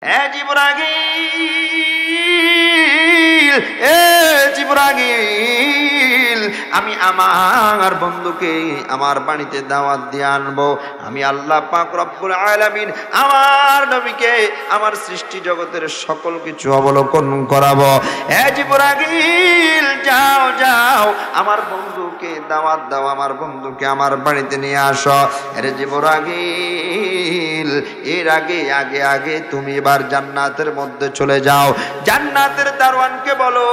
এ জিবরাইল, এ জিবরাইল, আমি আমার বন্ধুকে আমার বাড়িতে দাওয়াত দিয়ে আনবো। আমি আল্লাহ পাক রব্বুল আলামিন আমার নবীকে আমার সৃষ্টি জগতের সকল কিছু অবলোকন করাবো। এ জিবরাইল, যাও যাও, আমার বন্ধুকে দাওয়াত দাও, আমার বন্ধুকে আমার বাড়িতে নিয়ে আসো। আরে জিবরাইল, এর আগে আগে আগে তুমি এবার জান্নাতের মধ্যে চলে যাও। জান্নাতের দারওয়ানকে বলো,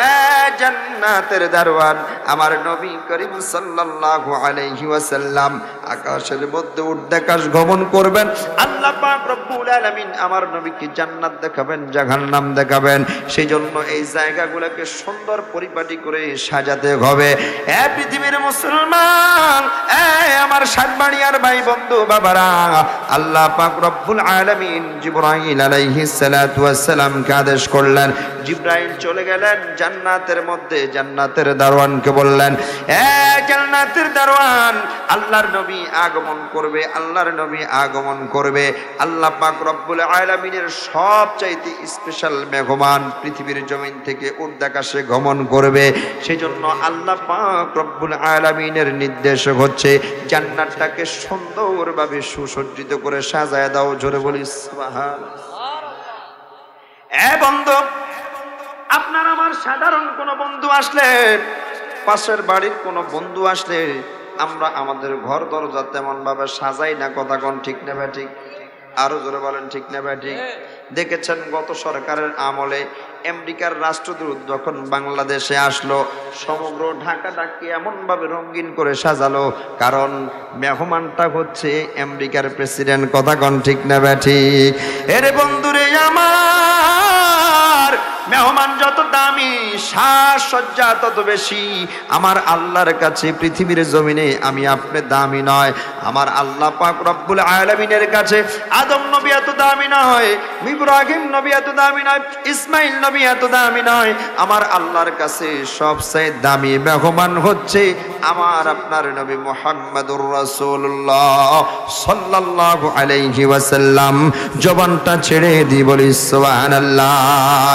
এ জান্নাতের দারওয়ান, আমার নবী করিম সাল্লাল্লাহু আলাইহি ওয়াসাল্লাম আকাশের মধ্যে উর্ধ্বাকাশ গমন করবেন। আল্লাহ পাক রব্বুল আলামিন আমার নবীকে জান্নাত দেখাবেন, জাহান্নাম দেখাবেন। সেই জন্য এই জায়গাগুলোকে সুন্দর পরিপাটি করে সাজাতে হবে। এ পৃথিবীর মুসলমান, এ আমার সাতবাড়িয়ার ভাই বন্ধু বাবারা, আল্লাহ পাক রব্বুল আলামিন জিবরাইল আলাইহিস সালাতু ওয়াস সালামকে আদেশ করলেন। জিবরাইল চলে গেলেন জান্নাতের মধ্যে, জান্নাতের দারওয়ানকে বললেন, এ জান্নাতের দারওয়ান, আল্লাহর নবী আগমন করবে, আল্লাহর নবী আগমন করবে। আল্লাহ পাক রব্বুল আলামিনের সবচাইতে স্পেশাল মেহমান পৃথিবীর জমিন থেকে উর্ধ্বাকাশে গমন করবে। সেজন্য আল্লাহ পাক রব্বুল আলামিনের নির্দেশ হচ্ছে জান্নাতটাকে সুন্দরভাবে সুসজ্জিত করে সাজায় দাও। জোরে বলি সুবহানাল্লাহ। এ বন্ধু, আপনার আমার সাধারণ কোন বন্ধু আসলে, পাশের বাড়ির কোন বন্ধু আসলে আমরা আমাদের ঘর দরজা তেমন ভাবে সাজাই না। কথা কোন ঠিক না ঠিক? আরো জোরে বলেন ঠিক না ঠিক? দেখেছেন গত সরকারের আমলে আমেরিকার রাষ্ট্রদূত যখন বাংলাদেশে আসলো, সমগ্র ঢাকাটাকে এমন ভাবে রঙিন করে সাজালো, কারণ মেহমানটা হচ্ছে আমেরিকার প্রেসিডেন্ট। কথা কোন ঠিক না ঠিক? এরে বন্ধুরে আমার, মেহমান যত দামি, সাজসজ্জা তত বেশি। আমার আল্লাহর কাছে পৃথিবীর জমিনে আমি আপনি দামি নয়। আমার আল্লাহ পাক রব্বুল আলামিনের কাছে আদম নবী এত দামি নয়, ইব্রাহিম নবী এত দামি নয়, ইসমাইল নবী এত দামি নয়। আমার আল্লাহর কাছে সবচেয়ে দামি মেহমান হচ্ছে আমার আপনার নবী মুহাম্মদুর রাসূলুল্লাহ সাল্লাল্লাহু আলাইহি ওয়াসাল্লাম। জবানটা ছেড়ে দিয়ে বলি সুবহানাল্লাহ।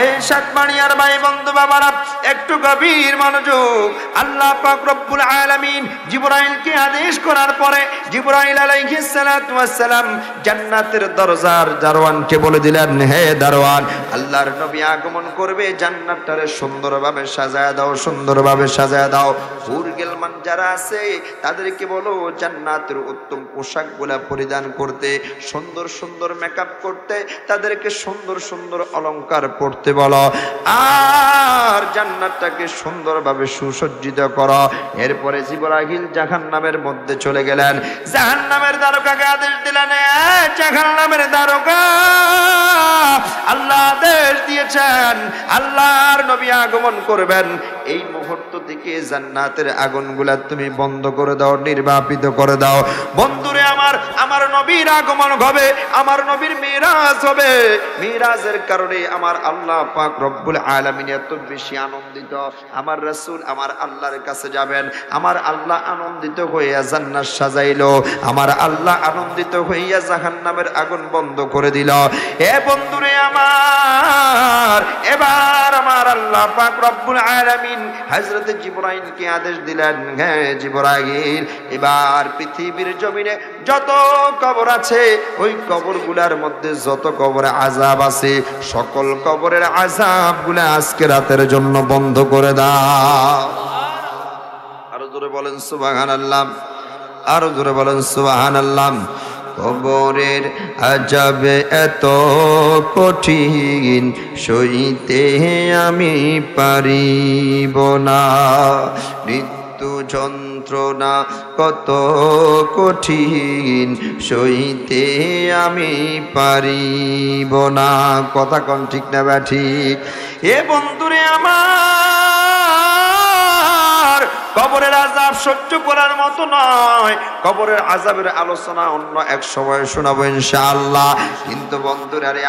এই সাতবাড়িয়ার ভাই বন্ধু বাবারা, একটু গভীর মনোযোগ। আল্লাহ পাক রব্বুল আলামিন জিবরাইলকে আদেশ করার পরে জিবরাইল আলাইহিস সালাতু ওয়াস সালাম জান্নাতের দরজার দারওয়ানকে বলে দিলেন, হে দারওয়ান, আল্লাহর নবী আগমন করবে, জান্নাতটারে সুন্দরভাবে সাজায় দাও, সুন্দরভাবে সাজায় দাও। হুর গিলমান যারা আছে তাদেরকে বলো জান্নাতের উত্তম পোশাকগুলা পরিধান করতে, সুন্দর সুন্দর মেকআপ করতে, তাদেরকে সুন্দর সুন্দর অলংকার পড়তে বলো, আর জান্নাতটাকে সুন্দরভাবে সুসজ্জিত করো। এরপরে জিবরাইল জাহান্নামের মধ্যে চলে গেলেন। জাহান্নামের দারোগাকে আদেশ দিলেন, জাহান্নামের দারোগা, আল্লাহ আদেশ দিয়েছেন আল্লাহর নবী আগমন করবেন, এই মুহূর্ত থেকে জান্নাতের আগুনগুলা তুমি বন্ধ করে দাও, নির্বাপিত করে দাও। বন্ধুরে আমার, আমার নবীর আগমন হবে, আমার নবীর মিরাজ হবে। মিরাজের কারণে আমার আল্লাহ পাক রব্বুল আলামিন এত বেশি আনন্দিত। আমার রাসূল আমার আল্লাহর কাছে যাবেন, আমার আল্লাহ আনন্দিত হইয়া জান্নাত সাজাইলো, আমার আল্লাহ আনন্দিত হইয়া জাহান্নামের আগুন বন্ধ করে দিল। এ বন্ধুরে আমার, এবার আমার আল্লাহ পাক রব্বুল আলামিন হযরত জিবরাইলকে আদেশ দিলেন, হে জিবরাইল, এবার পৃথিবীর জমিনে যত কবর আছে, ওই কবরগুলার মধ্যে যত কবরে আযাব আছে, সকল কবরের আযাবগুলা আজকে রাতের জন্য বন্ধ করে দাও। আরো জোরে বলেন সুবহানাল্লাহ, আরো জোরে বলেন সুবহানাল্লাহ। কবরের আযাব এত কঠিন, সইতে আমি পারিব না। মৃত্যু যন্ত্রণা কত কঠিন, সইতে আমি পারিব না। কথা কোন ঠিক না ঠিক? এ বন্ধুরে আমার, কবরের আযাব সহ্য করার মতো নয়। কবরের আযাবের আলোচনা অন্য এক সময় শোনাবো ইনশাআল্লাহ। কিন্তু বন্ধুরা রে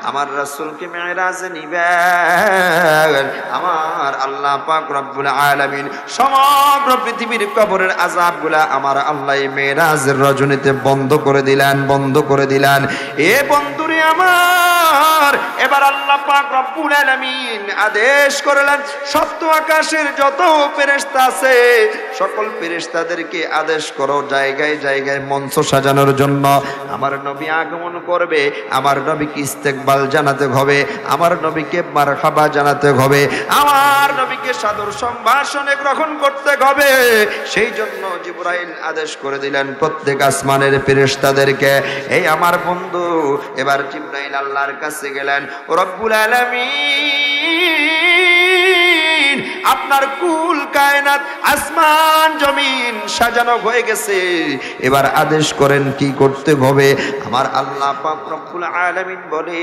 আমার রাসূলকে মেরাজে নিবেন আমার আল্লাহ পাক রব্বুল আলামিন। সমগ্র পৃথিবীর কবরের আযাবগুলা আমার আল্লাহ মেরাজের রজনীতে বন্ধ করে দিলেন। এ বন্ধুরে আমার, এবার আল্লাহ পাক রব্বুল আলামিন আদেশ করলেন সপ্ত আকাশের যত ফেরেশতা আছে সকল ফেরেশতাদেরকে আদেশ করো জায়গায় জায়গায় মঞ্চ সাজানোর জন্য। আমার নবী আগমন করবে, আমার নবীকে ইস্তেকবাল জানাতে হবে, আমার নবীকে মারহাবা জানাতে হবে, আমার নবীকে সাদর সম্ভাষণে গ্রহণ করতে হবে। সেই জন্য জিবরাইল আদেশ করে দিলেন প্রত্যেক আসমানের ফেরেশতাদেরকে। এই আমার বন্ধু, এবার জিবরাইল আল্লাহর কাছে গেলেন, রব্বুল আলামিন আপনার কুল কায়নাত আসমান জমিন সাজানো হয়ে গেছে, এবার আদেশ করেন কি করতে হবে। আমার আল্লাহ পাক রব্বুল আলামিন বলে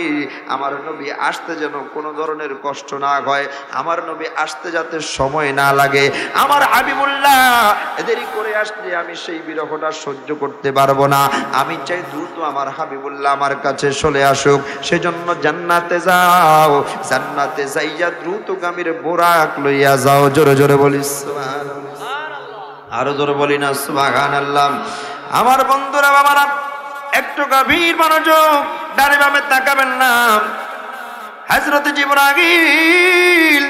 আমার নবী আসতে যেন কোনো ধরনের কষ্ট না হয়, আমার নবী আসতে যাতে সময় না লাগে। আমার হাবিবুল্লাহ দেরি করে আসলে আমি সেই বিরহটা সহ্য করতে পারবো না। আমি চাই দ্রুত আমার হাবিবুল্লাহ আমার কাছে চলে আসুক। সেজন্য জান্নাতে যাও, জান্নাতে যাইয়া দ্রুতগামীর বোরাক লইয়া যাও। জোরে জোরে বলি সুবহানাল্লাহ, আরো জোরে বলি না সুবহানাল্লাহ। আমার বন্ধুরা বাবারা, একটু গভীর মনোযোগ, ডানে বামে তাকাবেন না। হযরত জিবরাইল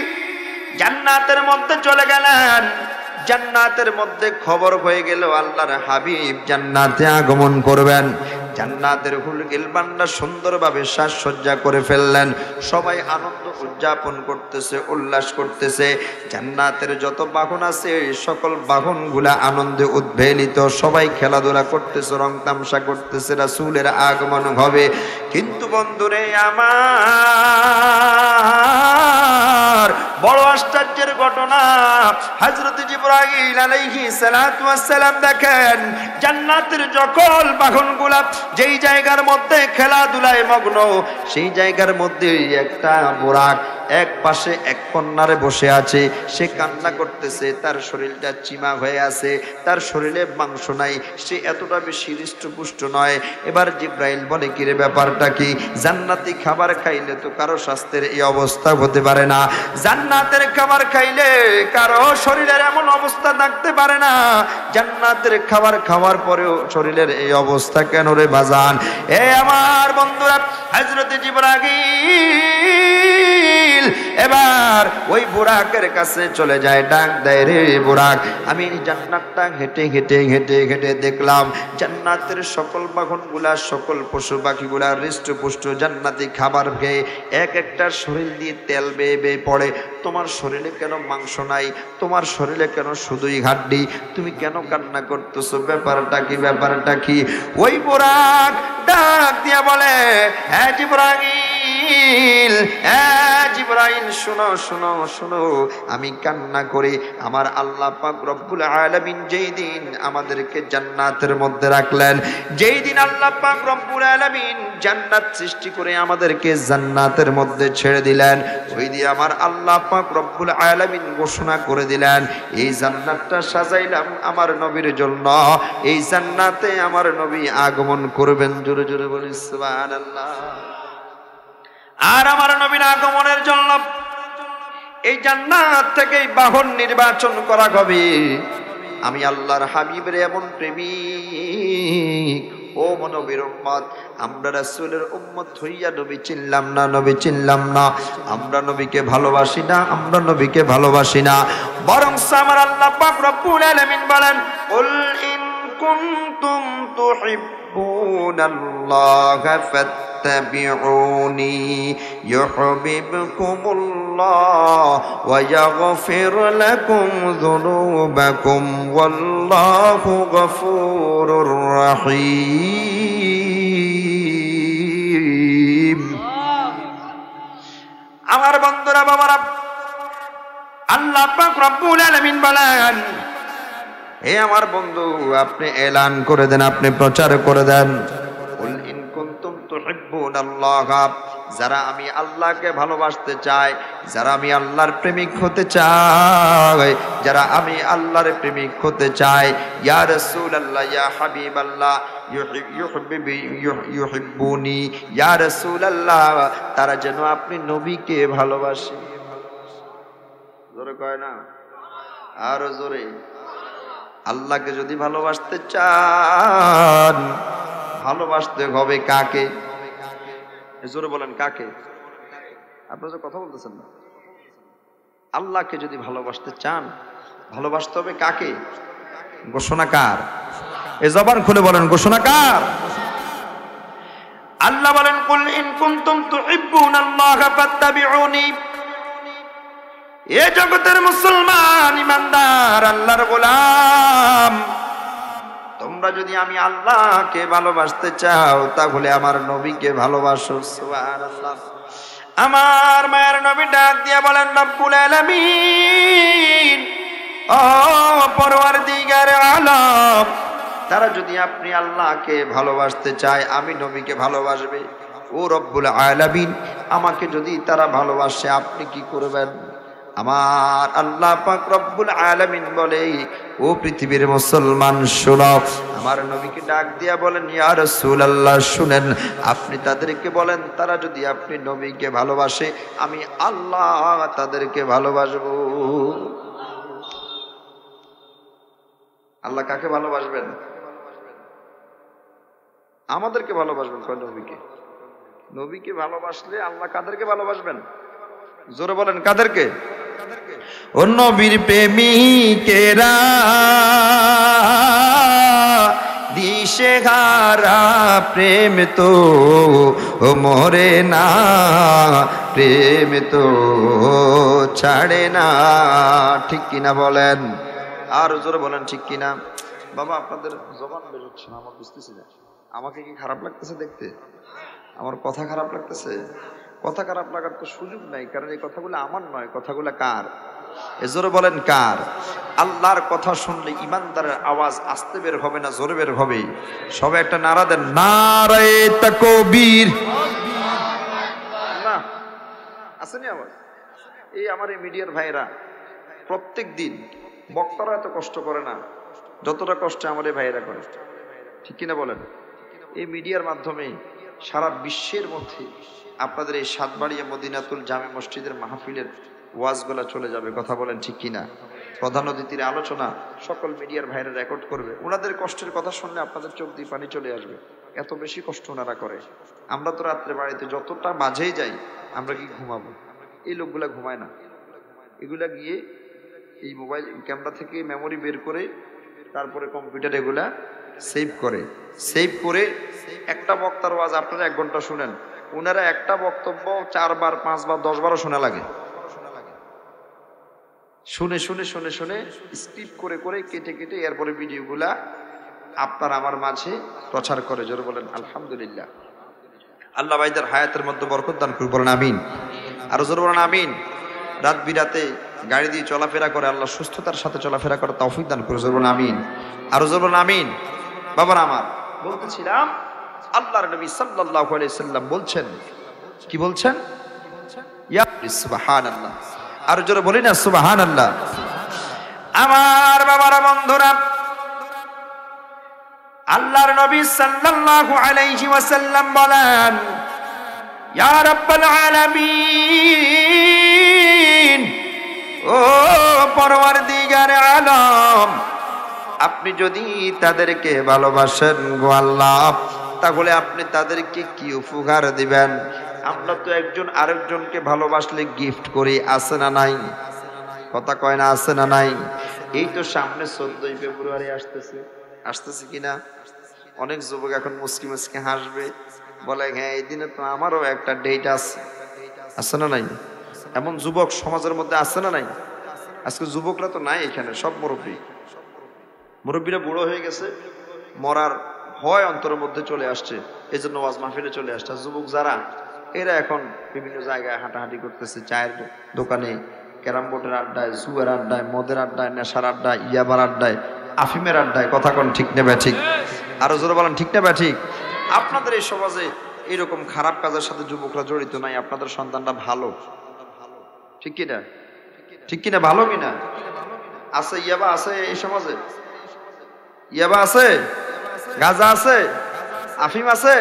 জান্নাতের মধ্যে চলে গেলেন। জান্নাতের মধ্যে খবর হয়ে গেল আল্লাহর হাবিব জান্নাতে আগমন করবেন। জান্নাতের হুলগিল বান্ডা সুন্দরভাবে সাজসজ্জা করে ফেললেন। সবাই আনন্দ উদযাপন করতেছে, উল্লাস করতেছে। জান্নাতের যত বাহন আছে সকল বাহনগুলা আনন্দে উদ্বেলিত, সবাই খেলাধুলা করতেছে, রং তামসা করতেছে, রাসূলের আগমন হবে। কিন্তু বন্ধুরে আমার, বড় আশ্চর্যের ঘটনা, হযরত জিবরাইল আলাইহিস সালাতু ওয়াস সালাম দেখেন জান্নাতের সকল বাহনগুলা যেই জায়গার মধ্যে খেলাধুলায় মগ্ন, সেই জায়গার মধ্যে একটা বুরাক এক পাশে এক কন্যারে বসে আছে। সে কান্না করতেছে, তার শরীরটা চিমা হয়ে আছে, তার শরীরে মাংস নাই, সে এতটা বেশি হৃষ্টপুষ্ট নয়। এবার জিবরাইল বলে, কিরে ব্যাপারটা কি? জান্নাতি খাবার খাইলে তো কারো স্বাস্থ্যের এই অবস্থা হতে পারে না, জান্নাতের খাবার খাইলে কারো শরীরের এমন অবস্থা থাকতে পারে না, জান্নাতের খাবার খাওয়ার পরেও শরীরের এই অবস্থা কেন রে বাজান? এ আমার বন্ধুরা, হযরত জিবরাইল এবার ওই বুরাকের কাছে চলে যায়, ডাক দেয়, রে বুরাক, আমি জান্নাতটা হেঁটে হেঁটে হেঁটে হেঁটে দেখলাম জান্নাতের সকল বাহনগুলা, সকল পশু পাখিগুলা হৃষ্টপুষ্ট জান্নাতি খাবার খেয়ে এক একটা শরীর দিয়ে তেল বেয়ে বেয়ে পড়ে। তোমার শরীরে কেন মাংস নাই? তোমার শরীরে কেন শুধুই হাড্ডি? তুমি কেন কান্না করতেছো? ব্যাপারটা কি? ব্যাপারটা কি? ওই বুরাক ডাক দিয়া বলে, হ্যাঁ জিবরাইল, হ্যাঁ জিবরাইল, শোনো শোনো শোনো, আমি কান্না করি। আমার আল্লাহ পাক রব্বুল আলামিন যেই দিন আমাদেরকে জান্নাতের মধ্যে রাখলেন, যেই দিন আল্লাহ পাক রব্বুল আলামিন জান্নাত সৃষ্টি করে আমাদেরকে জান্নাতের মধ্যে ছেড়ে দিলেন, ওই দিয়ে আমার আল্লাহ পাক রব্বুল আলামিন ঘোষণা করে দিলেন, এই জান্নাতটা সাজাইলাম আমার নবীর জন্য, এই জান্নাতে আমার নবী আগমন করবেন। জোরে জোরে বলি সুবহানাল্লাহ। আর আমার নবীর আগমনের জন্য এই জান্নাত থেকে বাহন নির্বাচন করা হবে। আমি আল্লাহর হাবিবের এমন প্রেমিক, ও নবীর উম্মত, আমরা রাসূলের উম্মত হইয়া নবী চিনলাম না, নবী চিনলাম না, আমরা নবীকে ভালোবাসি না, আমরা নবীকে ভালোবাসি না। বরং আমার আল্লাহ পাক রব্বুল আলামিন বলেন, কুল ইন কুনতুম তুহিব্বুনাল্লাহা ফাত্তাবিউনি ইউহিব্বুকুমুল্লাহ ওয়া ইয়াগফির লাকুম যুনুবাকুম ওয়াল্লাহু গফুরুর রহিম। আমার বন্ধুরা বাবারা, আল্লাহ পাক রব্বুল আলামিন বলেন, হে আমার বন্ধু, আপনি এলান করে দেন, আপনি প্রচার করে দেন, কুল ইন কুনতুম তুহিব্বুনাল্লাহ ইউহিব্বুনাল্লাহ, যারা আমি আল্লাহকে ভালোবাসতে চাই, যারা আমি আল্লাহর প্রেমিক হতে চাই, যারা আমি আল্লাহর প্রেমিক হতে চাই, ইয়া রাসূলুল্লাহ ইয়া হাবিবাল্লাহ ইউহিব্বুনি, ইয়া রাসূলুল্লাহ, তারা যেন আপনি নবীকে ভালোবাসে। জোরে কয় না, আরো জোরে। আল্লাহকে যদি ভালোবাসতে চান, ভালোবাসতে হবে কাকে? জোরে বলেন কাকে? আপনারা যে কথা বলতেছেন না। আল্লাহকে যদি ভালোবাসতে চান, ভালোবাসতে হবে কাকে? ঘোষণা কার? এ জবান খুলে বলেন ঘোষণা কার? আল্লাহ বলেন কুল ইন কুনতুম তুহিব্বুনাল্লাহা ফাত্তাবিউনি। এ জগতের মুসলমান ইমানদার আল্লাহর গোলাম, তোমরা যদি আমি আল্লাহকে ভালোবাসতে চাও তাহলে আমার নবীকে ভালোবাসো। সুবহানাল্লাহ। আমার মায়ের নবী ডাক দিয়া বলেন রব্বুল আলামিন, ও পরওয়ারদিগার আলম, তারা যদি আপনি আল্লাহকে ভালোবাসতে চায় আমি নবীকে ভালোবাসবে। ও রব্বুল আলামিন, আমাকে যদি তারা ভালোবাসে আপনি কি করবেন? আমার আল্লাহ পাক রব্বুল আলামিন বলে, ও পৃথিবীর মুসলমান শোনো, আমার নবীকে ডাক দিয়া বলেন ইয়া রাসূলুল্লাহ, শুনেন, আপনি তাদেরকে বলেন তারা যদি আপনি নবীকে ভালোবাসে আমি আল্লাহ তাদেরকে ভালোবাসবো। আল্লাহ কাকে ভালোবাসবেন? আমাদেরকে ভালোবাসবেন। কয় নবীকে। নবীকে ভালোবাসলে আল্লাহ কাদেরকে ভালোবাসবেন? জোরে বলেন কাদেরকে? ও নবীর প্রেমিকেরা দিশেহারা প্রেম তো মরে না, প্রেম তো ছাড়ে না। ঠিক কিনা বলেন? আর জোরে বলেন ঠিক কিনা? বাবা আপনাদের জবান বের হচ্ছে না, আমার বুঝতেছি না। আমাকে কি খারাপ লাগতেছে দেখতে? আমার কথা খারাপ লাগতেছে? কথা খারাপ লাগার তো সুযোগ নাই, কারণ এই কথাগুলো আমার নয়, কথাগুলো কার? জোরে বলেন কার? আল্লাহর কথা শুনলে ইমানদারের আওয়াজ আস্তে বের হবে না জোরে বের হবে? সবে একটা নারা দেন, নারায়ে তাকবীর। না আসেনি আওয়াজ? এই আমার এই মিডিয়ার ভাইরা প্রত্যেক দিন, বক্তারা এত কষ্ট করে না যতটা কষ্ট আমার এই ভাইরা করে। ঠিক কিনা বলেন? এই মিডিয়ার মাধ্যমে সারা বিশ্বের মধ্যে আপনাদের এই সাতবাড়িয়া মদিনাতুল জামে মসজিদের মাহফিলের ওয়াজগুলা চলে যাবে। কথা বলেন ঠিক কিনা? প্রধান অতিথির আলোচনা সকল মিডিয়ার ভাইরা রেকর্ড করবে। ওনাদের কষ্টের কথা শুনলে আপনাদের চোখ দিয়ে পানি চলে আসবে, এত বেশি কষ্ট ওনারা করে। আমরা তো রাত্রে বাড়িতে যতটা মাঝেই যাই, আমরা কি ঘুমাবো? এই লোকগুলা ঘুমায় না। এগুলা গিয়ে এই মোবাইল ক্যামেরা থেকে মেমোরি বের করে তারপরে কম্পিউটার এগুলা সেভ করে। সেভ করে একটা বক্তার ওয়াজ আপনারা 1 ঘন্টা শুনেন, ওনারা একটা বক্তব্য 4 বার 5 বার 10 বারও শোনা লাগে। শুনে শুনে শুনে শুনে স্ক্রিপ্ট করে করে কেটে কেটে এরপরে ভিডিওগুলা আপনার আমার মাঝে প্রচার করে। জোরে বলেন আলহামদুলিল্লাহ। আল্লাহ ভাইদের হায়াতের মধ্যে বরকত দান করুন, বলেন আমিন। আরো জোরে বলেন আমিন। রাত বিরাতে গাড়ি দিয়ে চলাফেরা করে আল্লাহ সুস্থতার সাথে চলাফেরা করে তৌফিক দান করুন, জোরে বলেন আমিন। আরো জোরে বলেন আমিন। বাবার আমার বলতেছিলাম, আল্লাহর নবী সাল্লাল্লাহু আলাইহি সাল্লাম বলছেন, কি বলছেন? ইয়া সুবহানাল্লাহ। আর জোরে বলি না সুবহানাল্লাহ। আমার বাবারা বন্ধুরা, আল্লাহর নবী সাল্লাল্লাহু আলাইহি ওয়াসাল্লাম বলেন, ইয়া রাব্বাল আলামিন, ও পরওয়ারদিগারে আলম, আপনি যদি তাদেরকে ভালোবাসেন গো আল্লাহ, তাহলে আপনি তাদেরকে কি উপহার দিবেন? আমরা তো একজন আরেকজনকে ভালোবাসলে গিফট করি, আছে না নাই? কথা কয় না, আছে না নাই? এই তো সামনে 14ই ফেব্রুয়ারি আসতেছে, আসতেছে কিনা? অনেক যুবক এখন মুস্কি মুস্কি হাসবে, বলে হ্যাঁ এই দিনে তো আমারও একটা ডেট আছে। আছে না নাই? এমন যুবক সমাজের মধ্যে আছে না নাই? আজকে যুবকরা তো নাই এখানে, সব মুরব্বী। মুরব্বীরা বুড়ো হয়ে গেছে, মরার ভয় অন্তরের মধ্যে চলে আসছে, এই জন্য ওয়াজ মাহফিলে চলে আসছে। যুবক যারা, এরা এখন বিভিন্ন জায়গায় হাঁটাহাঁটি করতেছে, চায়ের দোকানে, ক্যারাম বোর্ডের আড্ডায়, জুয়ার আড্ডায়, মদের আড্ডায়, নেশার আড্ডায়, ইয়াবার আড্ডায়, আফিমের আড্ডায়। কথা কোন ঠিক নেবে ঠিক? আরো জোরে বলেন ঠিক নেবে ঠিক? আপনাদের এই সমাজে এরকম খারাপ কাজের সাথে যুবকরা জড়িত নাই, আপনাদের সন্তানটা ভালো, ঠিক কিনা? ঠিক কিনা? ভালো কিনা? আছে ইয়াবা আছে এই সমাজে? ইয়াবা আছে, গাঁজা আছে, আফিম আছে,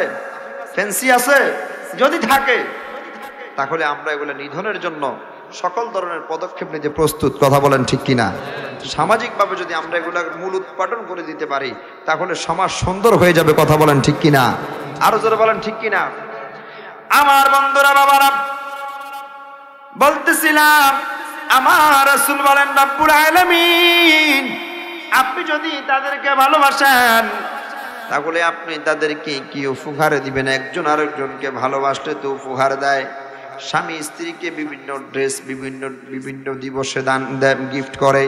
ফেন্সি আছে? যদি থাকে তাহলে আমরা এগুলো নিধনের জন্য সকল ধরনের পদক্ষেপ নিতে প্রস্তুত। কথা বলেন ঠিক কিনা? সামাজিকভাবে যদি আমরা এগুলার মূল উৎপাদন করে দিতে পারি তাহলে সমাজ সুন্দর হয়ে যাবে। কথা বলেন ঠিক কিনা? আরো জোরে বলেন ঠিক কিনা? আমার বন্ধুরা, বাবারা, বলতেছিলাম আমার রাসূল বলেন রব্বুল আলামিন আপনি যদি তাদেরকে ভালোবাসেন তাহলে আপনি তাদেরকে কি উপহার দিবেন? একজন আরেকজনকে ভালোবাসলে তো উপহার দেয়। স্বামী স্ত্রীকে বিভিন্ন ড্রেস বিভিন্ন দিবসে দান গিফট করে,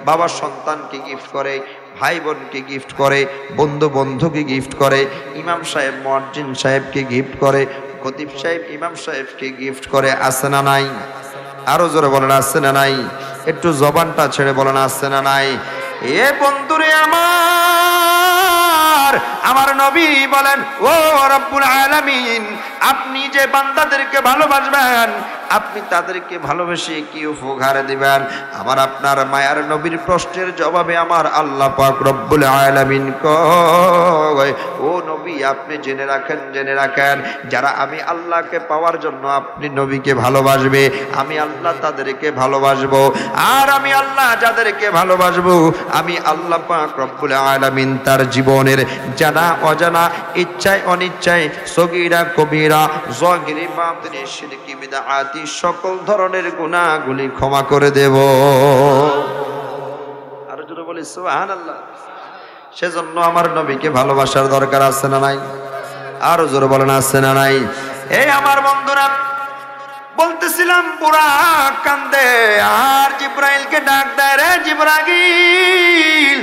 বাবা সন্তানকে গিফট করে, ভাই বোনকে গিফট করে, বন্ধু বন্ধুকে গিফট করে, ইমাম সাহেব মুয়াজ্জিন সাহেবকে গিফট করে, খতিব সাহেব ইমাম সাহেবকে গিফট করে। আছে না নাই? আরো জোরে বলেন আছে না নাই? একটু জবানটা ছেড়ে বলেন আছে না নাই? এ বন্ধুরে আমার নবী বলেন ও রব্বুল আলামিন আপনি যে বান্দাদেরকে ভালোবাসবেন আপনি তাদেরকে ভালোবেসে কি উপহার দিবেন? আমার আপনার মায়ার নবীর প্রশ্নের জবাবে আমার আল্লাহ পাক রব্বুল আলামিন কয় ও নবী আপনি জেনে রাখেন যারা আমি আল্লাহকে পাওয়ার জন্য আপনি নবীকে ভালোবাসবে আমি আল্লাহ তাদেরকে ভালোবাসবো, আর আমি আল্লাহ যাদেরকে ভালোবাসবো আমি আল্লাহ পাক রব্বুল আলামিন তার জীবনের জানা অজানা ইচ্ছায় অনিচ্ছায় সগীরা কবিরা যাহিরি বাতিনি শিরকি বিদআতি সকল ধরনের গুনাহগুলি ক্ষমা করে দেব। আর জোরে বলি সুবহানাল্লাহ। সেজন্য আমার নবীকে ভালোবাসার দরকার আছে না নাই? আর জোরে বলেন আছে না নাই? এই আমার বন্ধুরা বলতেছিলাম বুরাক কান্দে আর জিবরাইলকে ডাক দেয়, রে জিবরাইল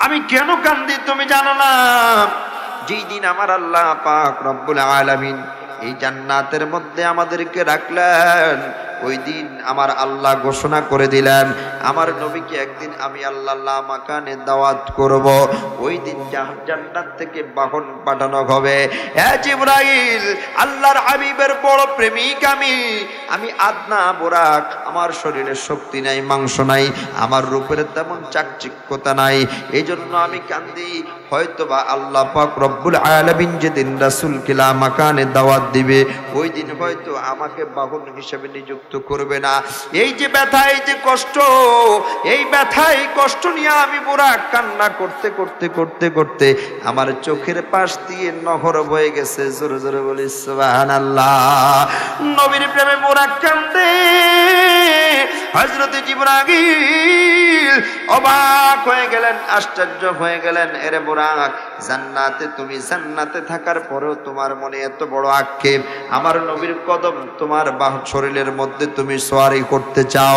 আমি কেন কান্দি তুমি জানো না? যেই দিন আমার আল্লাহ পাক রব্বুল আলামিন এই জান্নাতের মধ্যে আমাদেরকে রাখলেন ওই দিন আমার আল্লাহ ঘোষণা করে দিলেন আমার নবীকে একদিন আমি আল্লাহ মাকানে দাওয়াত করব। ওই দিন জান্নাত থেকে বাহন পাঠানো হবে। হে জিবরাইল আল্লাহর হাবিবের বড় প্রেমিক আমি আদনা বুরাক, আমার শরীরে শক্তি নাই, মাংস নাই, আমার রূপের তেমন চাকচিক্যতা নাই, এই জন্য আমি কান্দি। হয়তোবা আল্লাহ পাক রব্বুল আলামিন যেদিন রাসূলকে লা মাকানে দাওয়াত দিবে ওই দিন হয়তো আমাকে বাহন হিসেবে নিযুক্ত করবে না। এই যে ব্যথা, এই যে কষ্ট, এই ব্যথা এই কষ্ট নিয়ে আমি বুরাক কান্না করতে করতে করতে করতে আমার চোখের পাশ দিয়ে নহর বয়ে গেছে। জোরে জোরে বলি সুবহানাল্লাহ। নবীর প্রেমে বুরাক কান্দে। হযরত জিবরাইল অবাক হয়ে গেলেন, আশ্চর্য হয়ে গেলেন। এরে বুরাক জান্নাতে তুমি জান্নাতে থাকার পরেও তোমার মনে এত বড় আক্ষেপ, আমার নবীর কদম তোমার শরীরের মধ্যে তুমি সওয়ারি করতে চাও।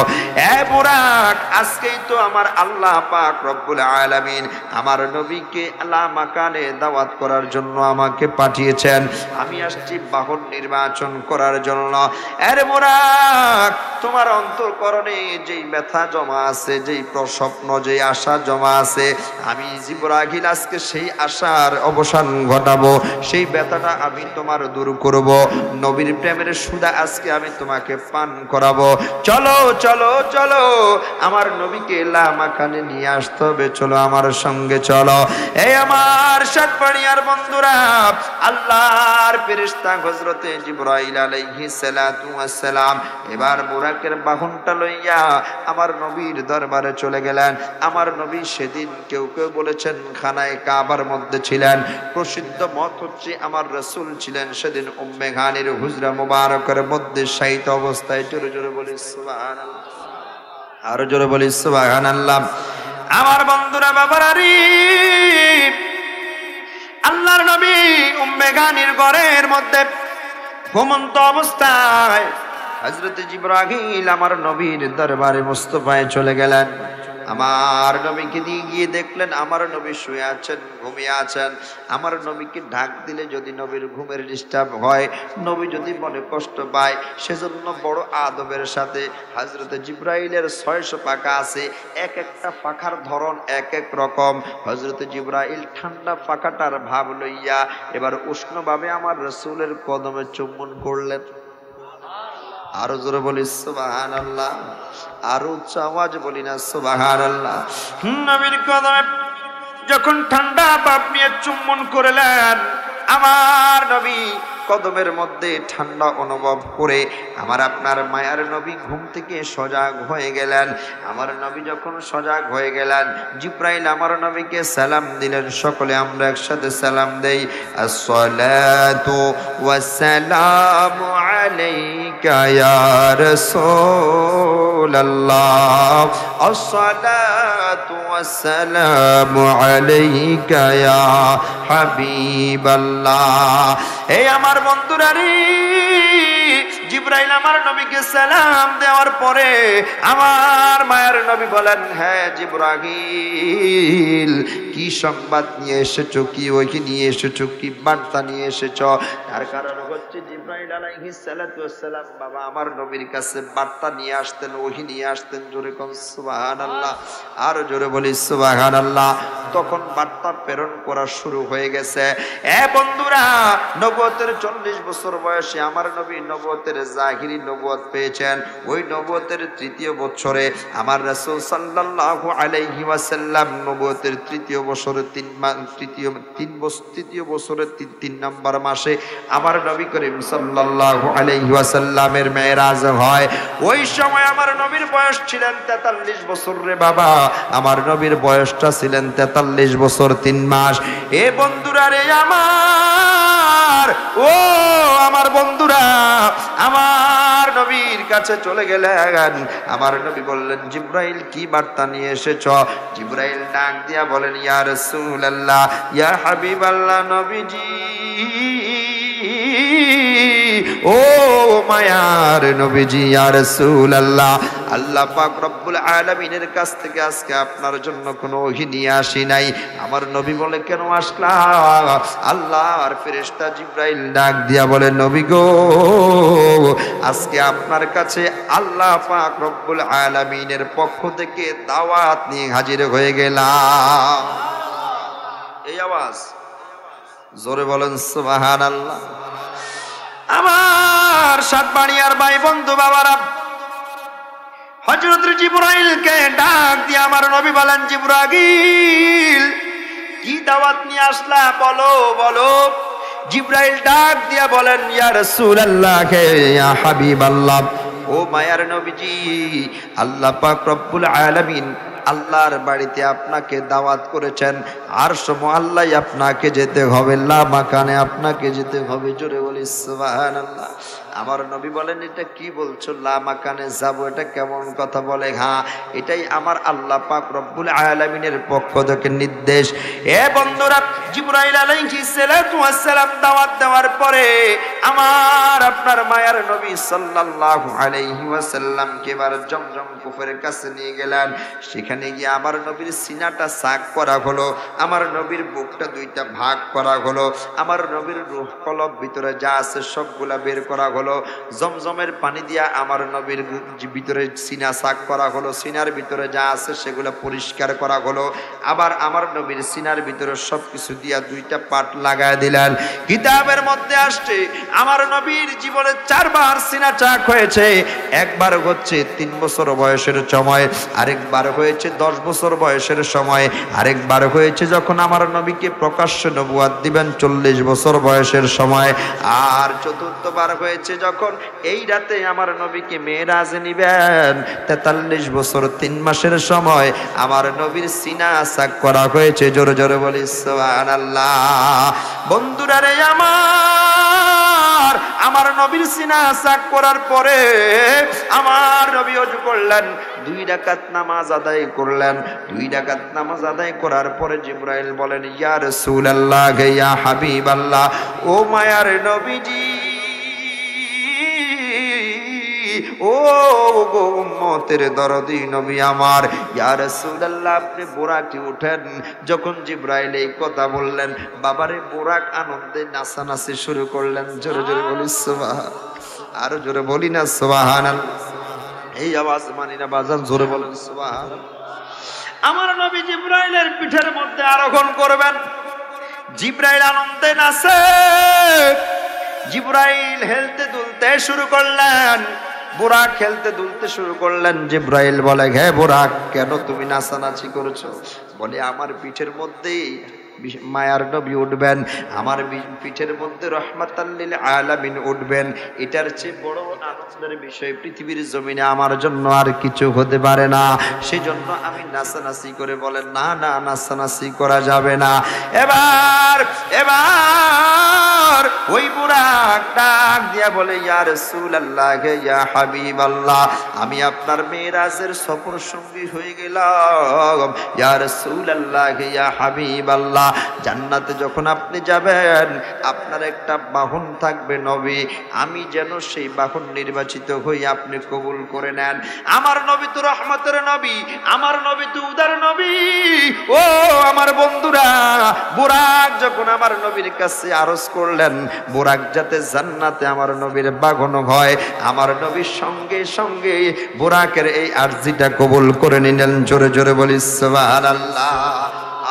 এ বুরাক আজকেই তো আমার আল্লাহ পাক রব্বুল আলামিন আমার নবীকে আলা মাকানে দাওয়াত করার জন্য আমাকে পাঠিয়েছেন, আমি আসছি বাহন নির্বাচন করার জন্য। এরে বুরাক তোমার অন্তরকরণে যেই ব্যথা জমা আছে, যেই প্রস্বপ্ন, যেই আশা জমা আছে, আমি জিবরাইল আজকে সেই আশার অবসান ঘটাবো, সেই ব্যথাটা আমি তোমার দূর করব। নবীর প্রেমের সুধা আজকে আমি তোমাকে পান করাবো। চলো চলো চলো আমার নবীকে লা মাকানে নিয়ে আসতে হবে, চলো আমার সঙ্গে চলো। এই আমার সাতপাড়িয়ার বন্ধুরা আল্লাহর ফেরেশতা হযরতে জিবরাইল আলাইহিস সালাতু ওয়াস সালাম এবার বুরাকের বাহনটা লইয়া আমার নবীর দরবারে চলে গেলেন। আমার নবী সেদিন কেউ কেউ বলেছেন খানায় কাবার মধ্যে ছিলেন, প্রসিদ্ধ মত হচ্ছে আমার রাসূল ছিলেন সেদিন উম্মে গানির হুজরা মুবারকের মধ্যে শায়িত অবস্থায়। জোরে জোরে বলি সুবহানাল্লাহ, আরো জোরে বলি সুবহানাল্লাহ। আমার বন্ধুরা বাবারি আল্লাহর নবী উম্মে গানির ঘরের মধ্যে ঘুমন্ত অবস্থায় হযরত জিবরাইল আমার নবীর দরবারে মুস্তাফায় চলে গেলেন। আমার নবীকে দিয়ে গিয়ে দেখলেন আমার নবী শুয়ে আছেন, ঘুমিয়ে আছেন। আমার নবীকে ডাক দিলে যদি নবীর ঘুমের ডিস্টার্ব হয়, নবী যদি মনে কষ্ট পায়, সেজন্য বড় আদবের সাথে হযরত জিবরাইলের 600 পাখা আছে, এক একটা পাখার ধরন এক এক রকম। হযরত জিবরাইল ঠান্ডা পাখাটার ভাব লইয়া এবার উষ্ণভাবে আমার রাসূলের কদমে চুম্বন করলেন। আরো জোরে বলি সুবহানাল্লাহ, আরো উচ্চ আওয়াজ বলি না সুবহানাল্লাহ। নবীর কদমে যখন ঠান্ডা ভাব নিয়ে চুম্বন করলেন, আমার নবী কদমের মধ্যে ঠান্ডা অনুভব করে আমার আপনার মায়ার নবী ঘুম থেকে সজাগ হয়ে গেলেন। আমার নবী যখন সজাগ হয়ে গেলেন, জিবরাইল আমার নবীকে সালাম দিলেন। সকলে আমরা একসাথে সালাম দেই, আসসালাতু ওয়াসসালামু আলাইকা ইয়া রাসূলুল্লাহ, আসসালাতু ওয়াসসালামু আলাইকা ইয়া হাবিবাল্লাহ। এই আমার বন্ধুরা রে, জিবরাইল আমার নবীকে সালাম দেওয়ার পরে আমার মায়ের নবী বলেন, হ্যাঁ জিবরাইল, কি সংবাদ নিয়ে এসেছো, কি ওইকে নিয়ে এসেছো, কি বার্তা নিয়ে এসেছো? তার কারণ হচ্ছে জিবরাইল আলাইহিস সালাতু ওয়াস সালাম বাবা আমার নবীর কাছে বার্তা নিয়ে আসতেন, ওহী নিয়ে আসতেন। জোরে কোন সুবহানাল্লাহ, আর জোরে বলি সুবহানাল্লাহ। তখন বার্তা প্রেরণ করা শুরু হয়ে গেছে। বন্ধুরা, নবুয়তের 40 বছর বয়সে আমার নবী নবুয়তের জাহিরি নবুয়ত পেয়েছেন। ওই নবুয়তের 3য় বছরে আমার রাসূল সাল্লাল্লাহু আলাইহি ওয়াসাল্লাম নবুয়তের 3য় বছরে 3 বছরের 3 নম্বর মাসে আমার নবী করিম সাল্লাল্লাহু আলাইহি ওয়াসাল্লামের মেরাজ হয়। ওই সময় আমার নবীর বয়স ছিলেন 43 বছর রে বাবা। আমার নবীর বয়সটা ছিলেন 43 বছর 3 মাস। এ বন্ধুরা রে আমার, ও আমার বন্ধুরা, আমার নবীর কাছে চলে গেলেন। আমার নবী বললেন, জিবরাইল কি বার্তা নিয়ে এসেছ? জিবরাইল ডাক দিয়া বলেন, ইয়া রাসূলুল্লাহ, ইয়া হাবিবাল্লাহ, নবীজি, ও মায়ার নবীজি, ইয়া রাসূলুল্লাহ, আল্লাহ পাক রব্বুল আলামিনের কাছ থেকে আজকে আপনার জন্য কোনো ওহী নিয়ে আসি নাই। আমার নবী বলে, কেন আসলা? আল্লাহর ফেরেশতা জিবরাইল ডাক দিয়া বলে, নবী গো, আজকে আপনার কাছে আল্লাহ পাক রব্বুল আলামিনের পক্ষ থেকে দাওয়াত নিয়ে হাজির হয়ে গেলাম। এই আওয়াজ জোরে বলেন সুবহানাল্লাহ। আমার সাতবাড়িয়ার ভাই বন্ধু বাবারা, হযরত জিবরাইলকে ডাক দিয়ে আমার নবী বলেন, জিবরাইল, কি দাওয়াত নিয়ে আসলা, বলো বলো। জিবরাইল ডাক দিয়া বলেন, ইয়া রাসূলুল্লাহ, ইয়া হাবিবাল্লাহ, ও মায়ার নবীজি, আল্লাহ পাক রব্বুল আলামিন আল্লাহর বাড়িতে আপনাকে দাওয়াত করেছেন। আর সময় আল্লাহ আপনাকে যেতে হবে, লা মাকানে আপনাকে যেতে হবে। জোরে বলি সুবহানাল্লাহ। আমার নবী বলেন, এটা কি বলছো, লা মাকানে যাব, এটা কেমন কথা? বলে, হ্যাঁ, এটাই আমার আল্লাহ পাক রব্বুল আলামিনের পক্ষ থেকে নির্দেশ। এ বন্ধুরা, জিবরাইল আলাইহিস সালাতু ওয়াস সালাম দাওয়াত দেওয়ার পরে আমার আপনার মায়ার নবী সাল্লাল্লাহু আলাইহি ওয়াসাল্লামকে এবার জমজম পুকুরের কাছে নিয়ে গেলেন। সেখানে গিয়ে আমার নবীর সিনাটা সাক করা হলো, আমার নবীর বুকটা 2টা ভাগ করা হলো, আমার নবীর রূহ কলব ভিতরে যা আছে সবগুলা বের করা হলো। জমজমের পানি দিয়া আমার নবীর ভিতরে সিনা সাক করা হলো, সিনার ভিতরে যা আছে সেগুলা পরিষ্কার করা হলো। আবার আমার নবীর সিনার ভিতরে সবকিছু দিয়া 2টা পাট লাগায় দিলেন। কিতাবের মধ্যে আসছে আমার নবীর জীবনে 4 বার সিনা চাক হয়েছে। একবার হচ্ছে 3 বছর বয়সের সময়, আরেকবার হয়েছে 10 বছর বয়সের সময়, আরেকবার হয়েছে যখন আমার নবীকে প্রকাশ্য নবুয়ত দিবেন 40 বছর বয়সের সময়, আর চতুর্থবার হয়েছে যখন এই রাতে আমার নবীকে মেরাজে নিবেন 43 বছর 3 মাসের সময় আমার নবীর সিনা সাক করা হয়েছে। জোরে জোরে বলি সুবহানাল্লাহ। বন্ধুরা রে আমার নবীর সিনা সাক করার পরে আমার নবী ওযু করলেন, 2 রাকাত নামাজ আদায় করলেন। 2 রাকাত নামাজ আদায় করার পরে জিবরাইল বলেন, ইয়া রাসূলুল্লাহ, ইয়া হাবিবাল্লাহ, ও মায়ার নবীজি, ও গো উম্মতের দরদি নবী আমার, ইয়া রাসূলুল্লাহ আপনি বুরাকে উঠেন। যখন জিবরাইল এই কথা বললেন, বাবারে বুরাক আনন্দে নাচানাচি শুরু করলেন। জোরে জোরে বলি সুবহান, আরো জোরে বলি না সুবহানাল্লাহ। এই আওয়াজ মানি না বাজান, জোরে বলেন সুবহান। আমার নবী জিবরাইলের পিঠের মধ্যে আরোহণ করবেন। জিবরাইল আনন্দে নাচে, জিবরাইল হেলতে দুলতে শুরু করলেন, বুরাক খেলতে দুলতে শুরু করলেন। জিবরাইল বলে, হে বুরাক কেন তুমি নাচানাচি করছো? বলে আমার পিঠের মধ্যেই মায়ার নবী উঠবেন, আমার পিঠের মধ্যে রহমাতাল লিল আলামিন উঠবেন। এটার চেয়ে বড় আনন্দের বিষয় পৃথিবীর জমিনে আমার জন্য আর কিছু হতে পারে না। সেজন্য আমি নাচানাচি করে বলেন, না না নাচানাচি করা যাবে না। এবার ওই বুরাক ডাক দিয়া বলে, ইয়া রাসূলুল্লাহ ইয়া হাবিবাল্লাহ, আমি আপনার মেরাজের সফর সঙ্গী হয়ে গেলাম। ইয়া রাসূলুল্লাহ ইয়া হাবিবাল্লাহ, জান্নাতে যখন আপনি যাবেন আপনার একটা বাহন থাকবে নবী, আমি যেন সেই বাহন নির্বাচিত হই, আপনি কবুল করে নেন। আমার নবী তো রহমতের নবী, আমার নবী তো উদার নবী। ও আমার বন্ধুরা, বুরাক যখন আমার নবীর কাছে আরজ করলেন বুরাক যাতে জান্নাতে আমার নবীর বাহন হয়, আমার নবীর সঙ্গে সঙ্গে বুরাকের এই আরজিটা কবুল করে নিলেন। জোরে জোরে বলি সুবহানাল্লাহ,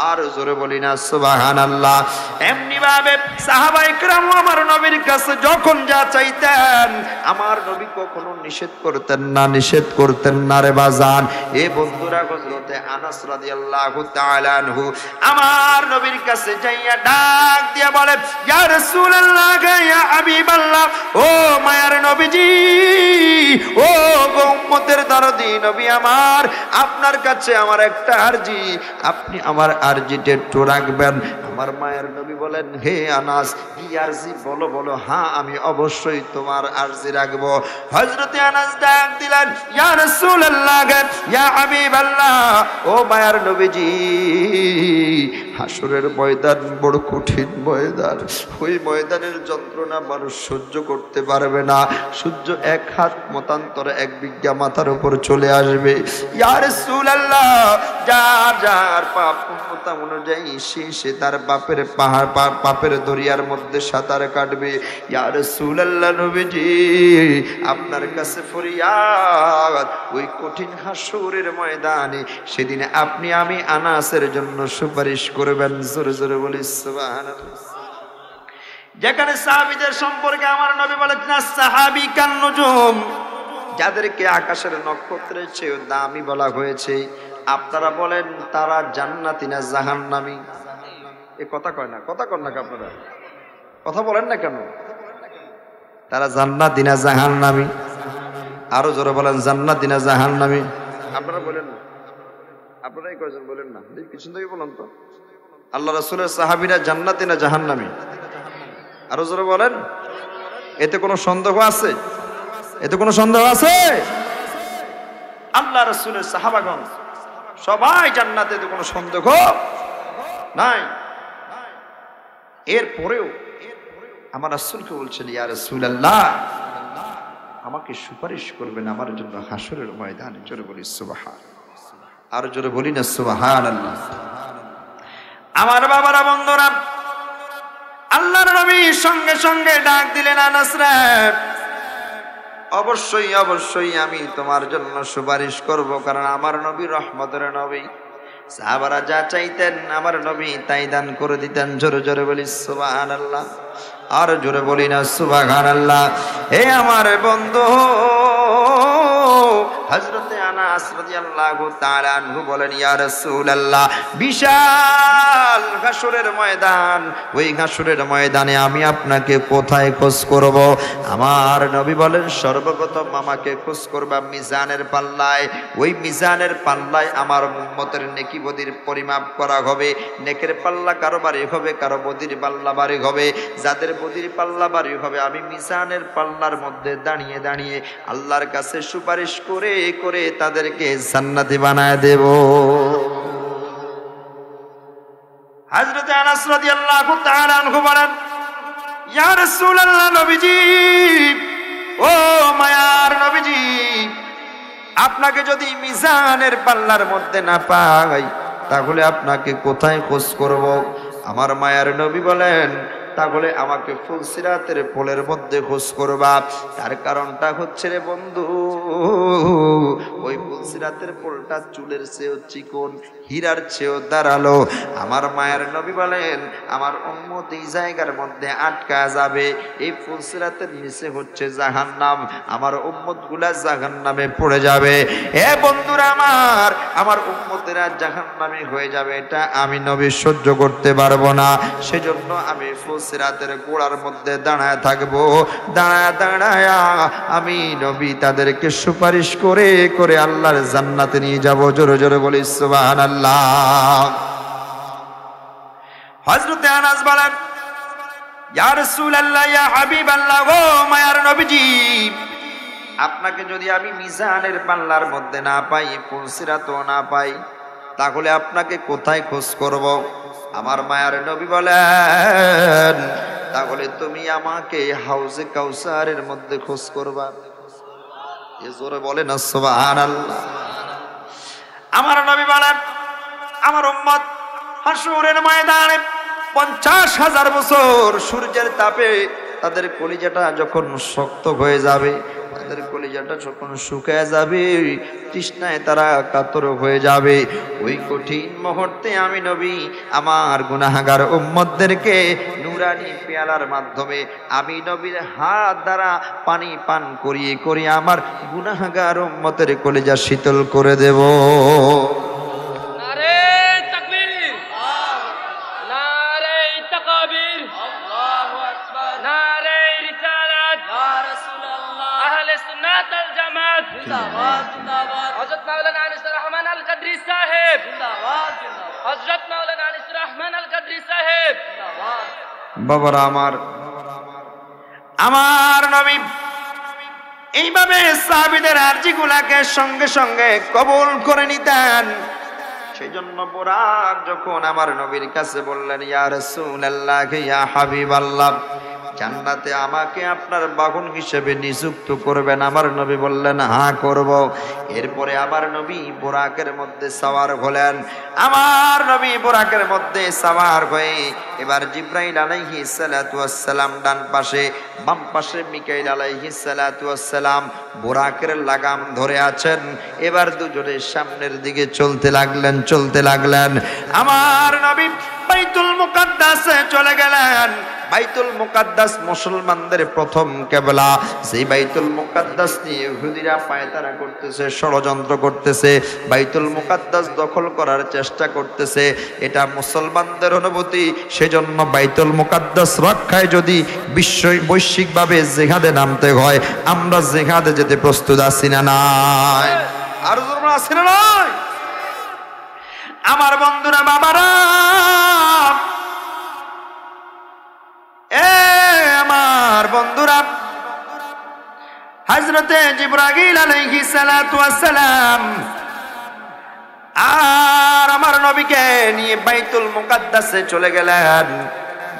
আর জোরে বলি না সুবহানাল্লাহ। এমনি ভাবে সাহাবায়ে কেরাম আমার নবীর কাছে যখন যা চাইতেন আমার নবী কখনো নিষেধ করতেন না রে বাজান। এ বন্ধুরা, হযরতে আনাস রাদিয়াল্লাহু তাআলা আনহু আমার নবীর কাছে যাইয়া ডাক দিয়া বলে, ইয়া রাসূলুল্লাহ ইয়া হাবিবাল্লাহ, ও মায়ার নবীজি, ও গো উম্মতের দরদি নবী আমার, আপনার কাছে আমার একটা আরজি, আপনি আমার আরজিটা একটু রাখবেন। আমার মায়ের নবী বলেন, হে আনাস কি আরজি বলো বলো। হ্যাঁ আমি অবশ্যই তোমার আরজি রাখবো। হযরতে আনাস ডাক দিলেন, ইয়া রাসূলুল্লাহ ইয়া হাবিবাল্লাহ, ও মায়ের নবীজি, হাসরের ময়দান বড় কঠিন ময়দান, ওই ময়দানের যন্ত্রণা মানুষ সহ্য করতে পারবে না। সূর্য এক হাত মতান্তরে এক বিঘা মাথার উপর চলে আসবে। ইয়া রাসূলুল্লাহ, যার পাপ পুণ্যতা অনুযায়ী সে তার বাপের পাপের দরিয়ার মধ্যে সাঁতার কাটবে। ইয়া রাসূলুল্লাহ নবীজি, আপনার কাছে ফরিয়াদ, ওই কঠিন হাসরের ময়দানে সেদিন আপনি আমি আনাসের জন্য সুপারিশ করবেন। জোরে জোরে বলি সুবহানাল্লাহ। যেখানে সাহাবীদের সম্পর্কে আমার নবী বলেছেন, সাহাবী কান নুজুম, যাদেরকে আকাশের নক্ষত্রের চেয়ে দামি বলা হয়েছে, আপনারা বলেন তারা জান্নাতি না জাহান্নামী? এ কথা কয় না, কথা কন না আপনারা, কথা বলেন না কেন? তারা জান্নাতি না জাহান্নামী? আরো জোরে বলেন, জান্নাতি না জাহান্নামী? আপনারা বলেন না, আপনারাই কয়জন বলেন না, পিছন থেকে বলেন তো। আল্লাহ রাসূলের সাহাবীরা জান্নাতি না জাহান্নামী? আরো জোরে বলেন। এতে কোনো সন্দেহ আছে? এতে কোনো সন্দেহ আছে? আল্লাহ রাসূলের সাহাবাগণ সবাই জান্নাতে, এতে কোনো সন্দেহ নাই। এরপরেও আমার রাসূলকে বলছেন, ইয়া রাসূলুল্লাহ আমাকে সুপারিশ করবেন আমার জন্য হাসরের ময়দানে। জোরে বলি সুবহান, আর জোরে বলি না সুবহানাল্লাহ। আমার বাবারা, বন্ধুরা, আল্লাহর নবী সঙ্গে সঙ্গে ডাক দিলেন, আনাস রে, অবশ্যই অবশ্যই আমি তোমার জন্য সুপারিশ করব, কারণ আমার নবী রহমতের নবী। সাহাবারা যা চাইতেন আমার নবী তাই দান করে দিতেন। জোরে জোরে বলি সুবহানাল্লাহ, আর জোরে বলি না সুবহানাল্লাহ। হে আমার বন্ধু, হযরতে আনাস রাদিয়াল্লাহু তাআলা আনহু বলেন, ইয়া রাসূলুল্লাহ, বিশাল হাসরের ময়দান, ওই হাসরের ময়দানে আমি আপনাকে কোথায় খোঁজ করব? আমার নবী বলেন, সর্বপ্রথম আমাকে খোঁজ করবা মিজানের পাল্লায়। ওই মিজানের পাল্লায় আমার উম্মতের নেকি বদির পরিমাপ করা হবে। নেকের পাল্লা কারো বাড়ি হবে, কারো বদির পাল্লা বাড়ি হবে। যাদের বদির পাল্লা বাড়ি হবে, আমি মিজানের পাল্লার মধ্যে দাঁড়িয়ে দাঁড়িয়ে আল্লাহর কাছে সুপারিশ করে করে তাদেরকে জান্নাতি বানায় দেব। হযরত আনাস রাদিয়াল্লাহু তাআলা আনহু বলেন, ইয়া রাসূলুল্লাহ নবীজি, ও মায়ার নবীজি, আপনাকে যদি মিজানের পাল্লার মধ্যে না পাই তাহলে আপনাকে কোথায় খোঁজ করব? আমার মায়ার নবী বলেন, তাহলে আমাকে ফুলসিরাতের পোলের মধ্যে খোঁজ করবা। তার কারণটা হচ্ছে রে বন্ধু, ওই ফুলসিরাতের পোলটা চুলের চেয়েও চিকন, হীরার চেয়েও ধারালো। আমার মায়ের নবী বলেন, আমার উম্মত এই জায়গার মধ্যে আটকা যাবে। এই ফুলসিরাতের নিচে হচ্ছে জাহান্নাম, আমার উম্মত গুলা জাহান্নামে পড়ে যাবে। এ বন্ধুরা আমার উম্মতেরা জাহান্নামে হয়ে যাবে, এটা আমি নবী সহ্য করতে পারবো না। সেজন্য আমি ফুলসিরাতের গোড়ার মধ্যে দাঁড়ায় থাকবো। দাঁড়ায় আমি নবী তাদেরকে সুপারিশ করে করে আল্লাহর জান্নাতে নিয়ে যাব। জোরে জোরে বলি সুবহানাল্লাহ। হযরত আনাস বলেন, ইয়া রাসূলুল্লাহ, ইয়া হাবিবাল্লাহ, ও মায়ার নবীজি, আপনাকে যদি আমি মিজানের পাল্লার মধ্যে না পাই, ফুলসিরাতও না পাই, তাহলে আপনাকে কোথায় খোঁজ করব? আমার মায়ার নবী বলেন, তাহলে তুমি আমাকে হাউজে কাউসারের মধ্যে খোঁজ করবা। এ জোরে বলেন না সুবহানাল্লাহ। আমার নবী বলেন, আমার উম্মত হাসরের ময়দানে 50,000 বছর সূর্যের তাপে তাদের কলিজাটা যখন শক্ত হয়ে যাবে, তাদের কলিজাটা যখন শুকিয়ে যাবে, তৃষ্ণায় তারা কাতর হয়ে যাবে, ওই কঠিন মুহূর্তে আমি নবী আমার গুনাহগার উম্মতদেরকে নূরানি পেয়ালার মাধ্যমে আমি নবীর হাত দ্বারা পানি পান করিয়ে করিয়ে আমার গুনাহগার উম্মতের কলিজা শীতল করে দেব। हज़रत मौलाना अनीस रहमान अल कदरी साहेब जिंदाबाद, हज़रत मौलाना अनीस रहमान अल कदरी साहेब जिंदाबाद। বাবারা আমার নবী এইভাবে সাহাবীদের আরজিগুলাকে সঙ্গে সঙ্গে কবুল করে নিতেন। সেই জন্য বুরাক যখন আমার নবীর কাছে বললেন, ইয়া রাসূলুল্লাহ, ইয়া হাবিবাল্লাহ, জান্নাতে আমাকে আপনার বাহন হিসেবে নিযুক্ত করবেন? আমার নবী বললেন, হ্যাঁ করব। এরপরে আমার নবী বুরাকের মধ্যে সাওয়ার হলেন। আমার নবী বুরাকের মধ্যে সাওয়ার হয়ে এবার জিব্রাইল আলাইহিস সালাতু ওয়াস সালাম ডান পাশে, বাম পাশে মিকাইল আলাইহিস সালাতু ওয়াস সালাম বুরাকের লাগাম ধরে আছেন। এবার দুজনে সামনের দিকে চলতে লাগলেন। আমার নবী বাইতুল মুকাদ্দাসে চলে গেলেন। বাইতুল মুকাদ্দাস মুসলমানদের প্রথম কিবলা। সেই বাইতুল মুকাদ্দাস নিয়ে ইহুদিরা পায়তারা করতেছে, ষড়যন্ত্র করতেছে, বাইতুল মুকাদ্দাস দখল করার চেষ্টা করতেছে। এটা মুসলমানদের অনুভূতি। সেজন্য বাইতুল মুকাদ্দাস রক্ষায় যদি বৈশ্বিকভাবে জিহাদে নামতে হয়, আমরা জিহাদে যেতে প্রস্তুত আছি না নাই? আর তোমরা আছি না নাই? আমার বন্ধুরা, বাবারা, আমার বন্ধুরা, হযরতে জিবরাইল আলাইহিস সালাতু ওয়াস সালাম আর আমার নবীকে নিয়ে বাইতুল মুকাদ্দাসে চলে গেলেন।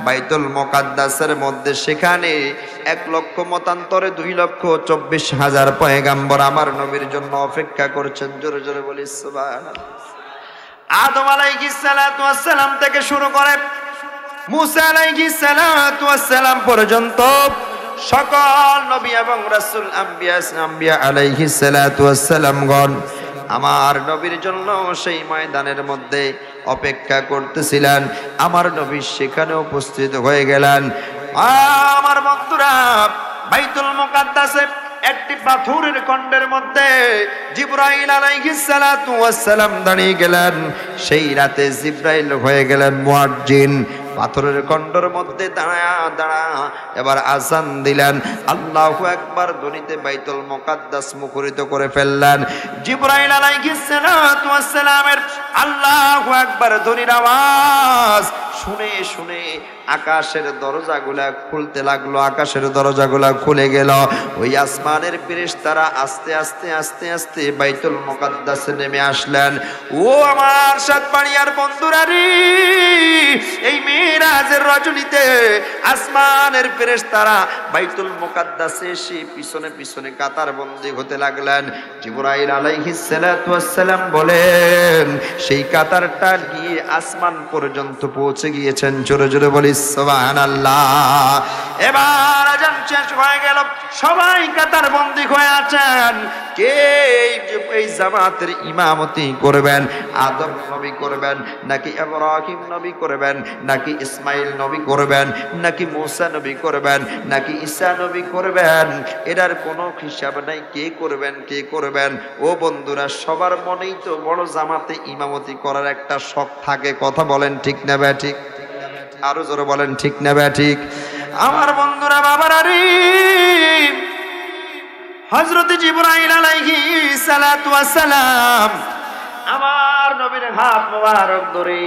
বাইতুল মুকাদ্দাসের মধ্যে সেখানে 1 লক্ষ মতান্তরে 2,24,000 পয়গাম্বর আমার নবীর জন্য অপেক্ষা করছেন। জোরে জোরে বলি সুবহানাল্লাহ। আদম আলাইহিস সালাতু ওয়াস সালাম থেকে শুরু করে মুসা আলাইহিস সালাতু ওয়াস সালাম পর্যন্ত সকল নবী এবং রাসূল আম্বিয়া আলাইহিস সালাতু ওয়াস সালামগণ আমার নবীর জন্য সেই ময়দানের মধ্যে অপেক্ষা করতেছিলেন। আমার নবী সেখানে উপস্থিত হয়ে গেলেন। আমার বন্ধুরা, বাইতুল মুকাদ্দাসে একটি পাথরের খণ্ডের মধ্যে জিবরাইল আলাইহিস সালাতু ওয়াস সালাম দাঁড়িয়ে গেলেন। সেই রাতে জিবরাইল হয়ে গেলেন মুয়াজ্জিন। পাথরের খণ্ডের মধ্যে দাঁড়া এবার আযান দিলেন। আল্লাহু আকবার ধ্বনিতে বাইতুল মুকাদ্দাস মুখরিত করে ফেললেন। জিবরাইল আলাইহিস সালাতু ওয়াস সালামের আল্লাহু আকবার ধ্বনির আওয়াজ শুনে শুনে আকাশের দরজাগুলা খুলতে লাগলো, আকাশের দরজাগুলা খুলে গেল। ওই আসমানের ফেরেশতারা আস্তে আস্তে আস্তে আস্তে বাইতুল মুকাদ্দাসে নেমে আসলেন। ও আমার সাতবাড়িয়ার বন্ধুরা রে, এই মেরাজের রজনীতে আসমানের ফেরেশতারা বাইতুল মুকাদ্দাসে এসে পিছনে পিছনে কাতারবন্দি হতে লাগলেন। জিবরাইল আলাইহিস সালাতু ওয়াস সালাম বলেন, সেই কাতারটা গিয়ে আসমান পর্যন্ত পৌঁছে গিয়েছেন। জোরে জোরে বলি সুবহানাল্লাহ। এবার আযান শেষ হয়ে গেল, সবাই কাতারবন্দি হয়ে আছেন। কে এই জামাতের ইমামতি করবেন? আদম নবী করবেন নাকি ইব্রাহিম নবী করবেন নাকি ইসমাইল নবী করবেন নাকি মুসা নবী করবেন নাকি ঈসা নবী করবেন? এটার কোনো হিসাব নাই। কে করবেন কে করবেন? ও বন্ধুরা, সবার মনেই তো বড় জামাতে ইমামতি করার একটা শখ থাকে। কথা বলেন ঠিক না ব্যাঠিক? আরো জোরে বলেন ঠিক না ব্যাঠিক? আমার বন্ধুরা বাবারা রে, হযরত জিবরাইল আলাইহিস সালাতু ওয়াস সালাম আমার নবীর হাত মোবারক ধরে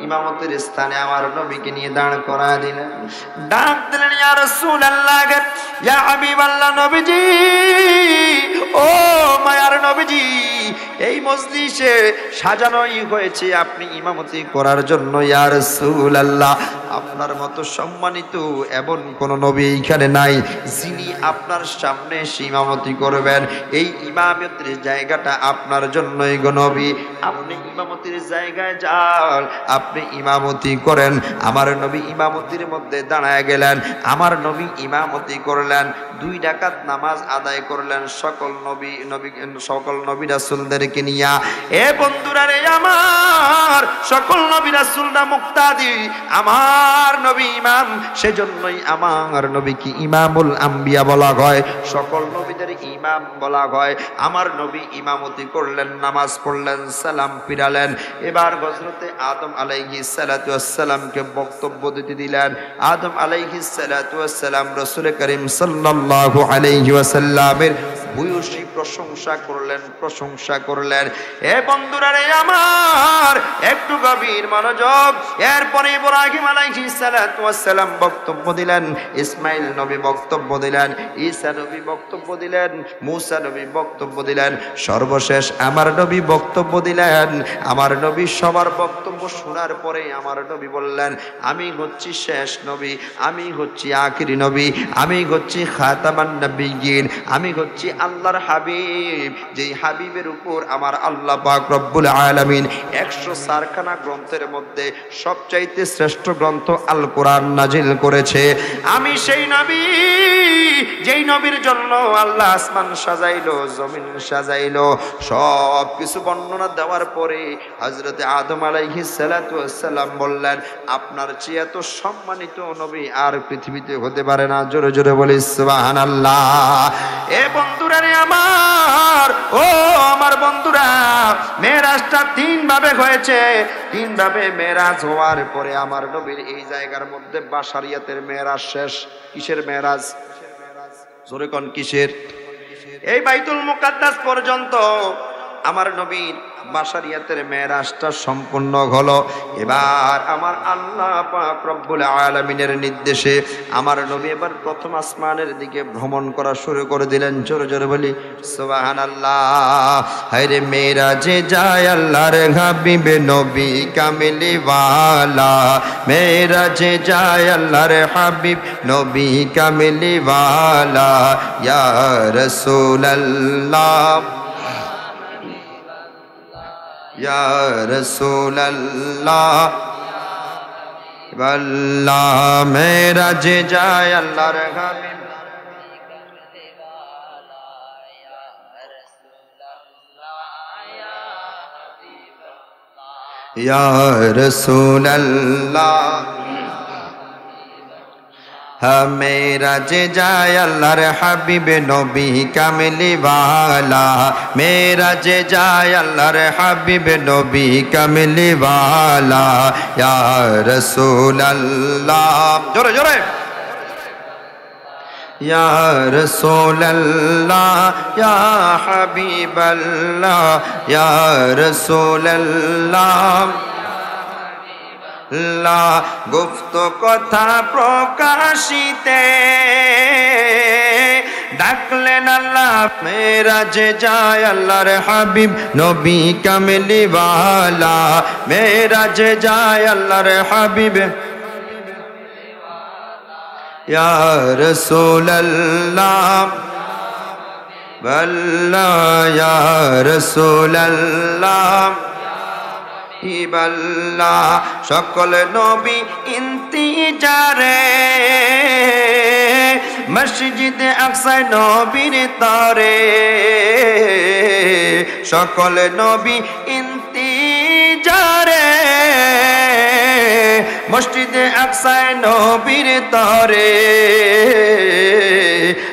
ইমামতের স্থানে আমার নবীকে নিয়ে দাঁড় করা দিলেন। ডাক দিলেন, ইয়া রাসূলুল্লাহ, ইয়া হাবিবাল্লাহ, নবীজি, ও মায়ার নবীজি, এই মজলিসে সাজানোই হয়েছে আপনি ইমামতি করার জন্য। ইয়া রাসূলুল্লাহ, আপনার মতো সম্মানিত এমন কোন নবী এখানে নাই যিনি আপনার সামনে ইমামতি করবেন। এই ইমামতের জায়গাটা আপনার জন্যই গো নবী। আপনি ইমামতির জায়গায় যান, আপনি ইমামতি করেন। আমার নবী ইমামতির মধ্যে দাঁড়ায় গেলেন। আমার নবী ইমামতি করলেন, 2 রাকাত নামাজ আদায় করলেন সকল নবী রাসূলদেরকে নিয়া। এ বন্ধুরা রে, আমার সকল নবী রাসূলরা মুক্তাদি, আমার নবী ইমাম, সেজন্যই আমার নবীকে ইমামুল আম্বিয়া বলা হয়, সকল নবীদের ইমাম বলা হয়। আমার নবী ইমামতি করলেন, নামাজ পড়লেন, সালাম ফিরালেন। এবার হযরতে আদম আলাইহিস সালাতু ওয়াস সালামকে বক্তব্য দিতে দিলেন। আদম আলাইহিস সালাতু ওয়াস সালাম রাসূল করিম সাল্লাল্লাহু আলাইহি ওয়াসাল্লামের ভূয়সী প্রশংসা করলেন। এ বন্ধুরা রে আমার, একটু গভীর মনোযোগ। এরপরে ইব্রাহিম আলাইহিস সালাতু ওয়াস সালাম বক্তব্য দিলেন, ইসমাইল নবী বক্তব্য দিলেন, ঈসা নবী বক্তব্য দিলেন, মুসা নবী বক্তব্য দিলেন, সর্বশেষ আমার নবী বক্তব্য দিলেন। আমার নবী সবার বক্তব্য শোনার পরে আমার নবী বললেন, আমি হচ্ছি শেষ নবী, আমি হচ্ছি আখিরি নবী, আমি হচ্ছি খাতামান নবিয়্যিন, আমি হচ্ছি আল্লাহর হাবিব, যেই হাবিবের উপর আমার আল্লাহ পাক রব্বুল আলামিন 104 খানা গ্রন্থের মধ্যে সবচাইতে শ্রেষ্ঠ গ্রন্থ আল কোরআন নাজিল করেছে। আমি সেই নবী, যেই নবীর জন্য আল্লাহ আসমান সাজাইলো, জমিন সাজাইলো। সব কিছু বর্ণনা দেওয়ার পরে হযরতে আদম আলাইহিস সালাতু ওয়াস সালাম বললেন, আপনার চেয়ে এত সম্মানিত নবী আর পৃথিবীতে হতে পারে না। জোরে জোরে বলি সুবহানাল্লাহ। এ বন্ধুরা রে আমার, ও আমার বন্ধুরা, মেরাজটা 3 ভাবে হয়েছে। 3 ভাবে মেরাজ হওয়ার পরে আমার নবীর এই জায়গার মধ্যে বাশারিয়াতের মেরাজ শেষ। কিসের মেরাজ? জোরে কোন কিসের? এই বাইতুল মুকাদ্দাস পর্যন্ত আমার নবীর বাশারিয়াতের মেরাজটা সম্পূর্ণ হলো। এবার আমার আল্লাহ পাক রব্বুল আলামিনের নির্দেশে আমার নবী এবার প্রথম আসমানের দিকে ভ্রমণ করা শুরু করে দিলেন। জোরে জোরে বলি সুবহানাল্লাহ। হায়রে মেরাজে যায় আল্লাহর হাবিবে নবী কামিলি ওয়ালা, মেরাজে যায় আল্লাহর হাবিব নবী কামিলি ওয়ালা, ইয়া রাসূলুল্লাহ, ইয়া রাসূলুল্লাহ, আল্লাহ মেরাজে যায় আল্লাহর হাবিব, ইয়া রাসূলুল্লাহ, মেরাজে যায় আল্লাহর হাবিব নবী কামলি ওয়ালা, মেরাজে যায় আল্লাহর হাবিব নবী কামলি ওয়ালা, ইয়া রাসূলুল্লাহ, জোরে জোরে, ইয়া রাসূলুল্লাহ, ইয়া হাবিবাল্লাহ, ইয়া রাসূলুল্লাহ, আল্লাহ গুপ্ত কথা প্রকাশিতে ডাকলেন আল্লাহ মেরাজে যায় আল্লাহর হাবিব নবী কামলিওয়ালা মেরাজে যায় আল্লাহর হাবিব ইয়া রাসূলুল্লাহ বল্লা ইয়া রাসূলুল্লাহ ইবাল্লা সকল নবী ইন্তিজারে মসজিদে আকসায় নবীর তরে সকল নবী ইন্তিজারে মসজিদে আকসায় নবীর তরে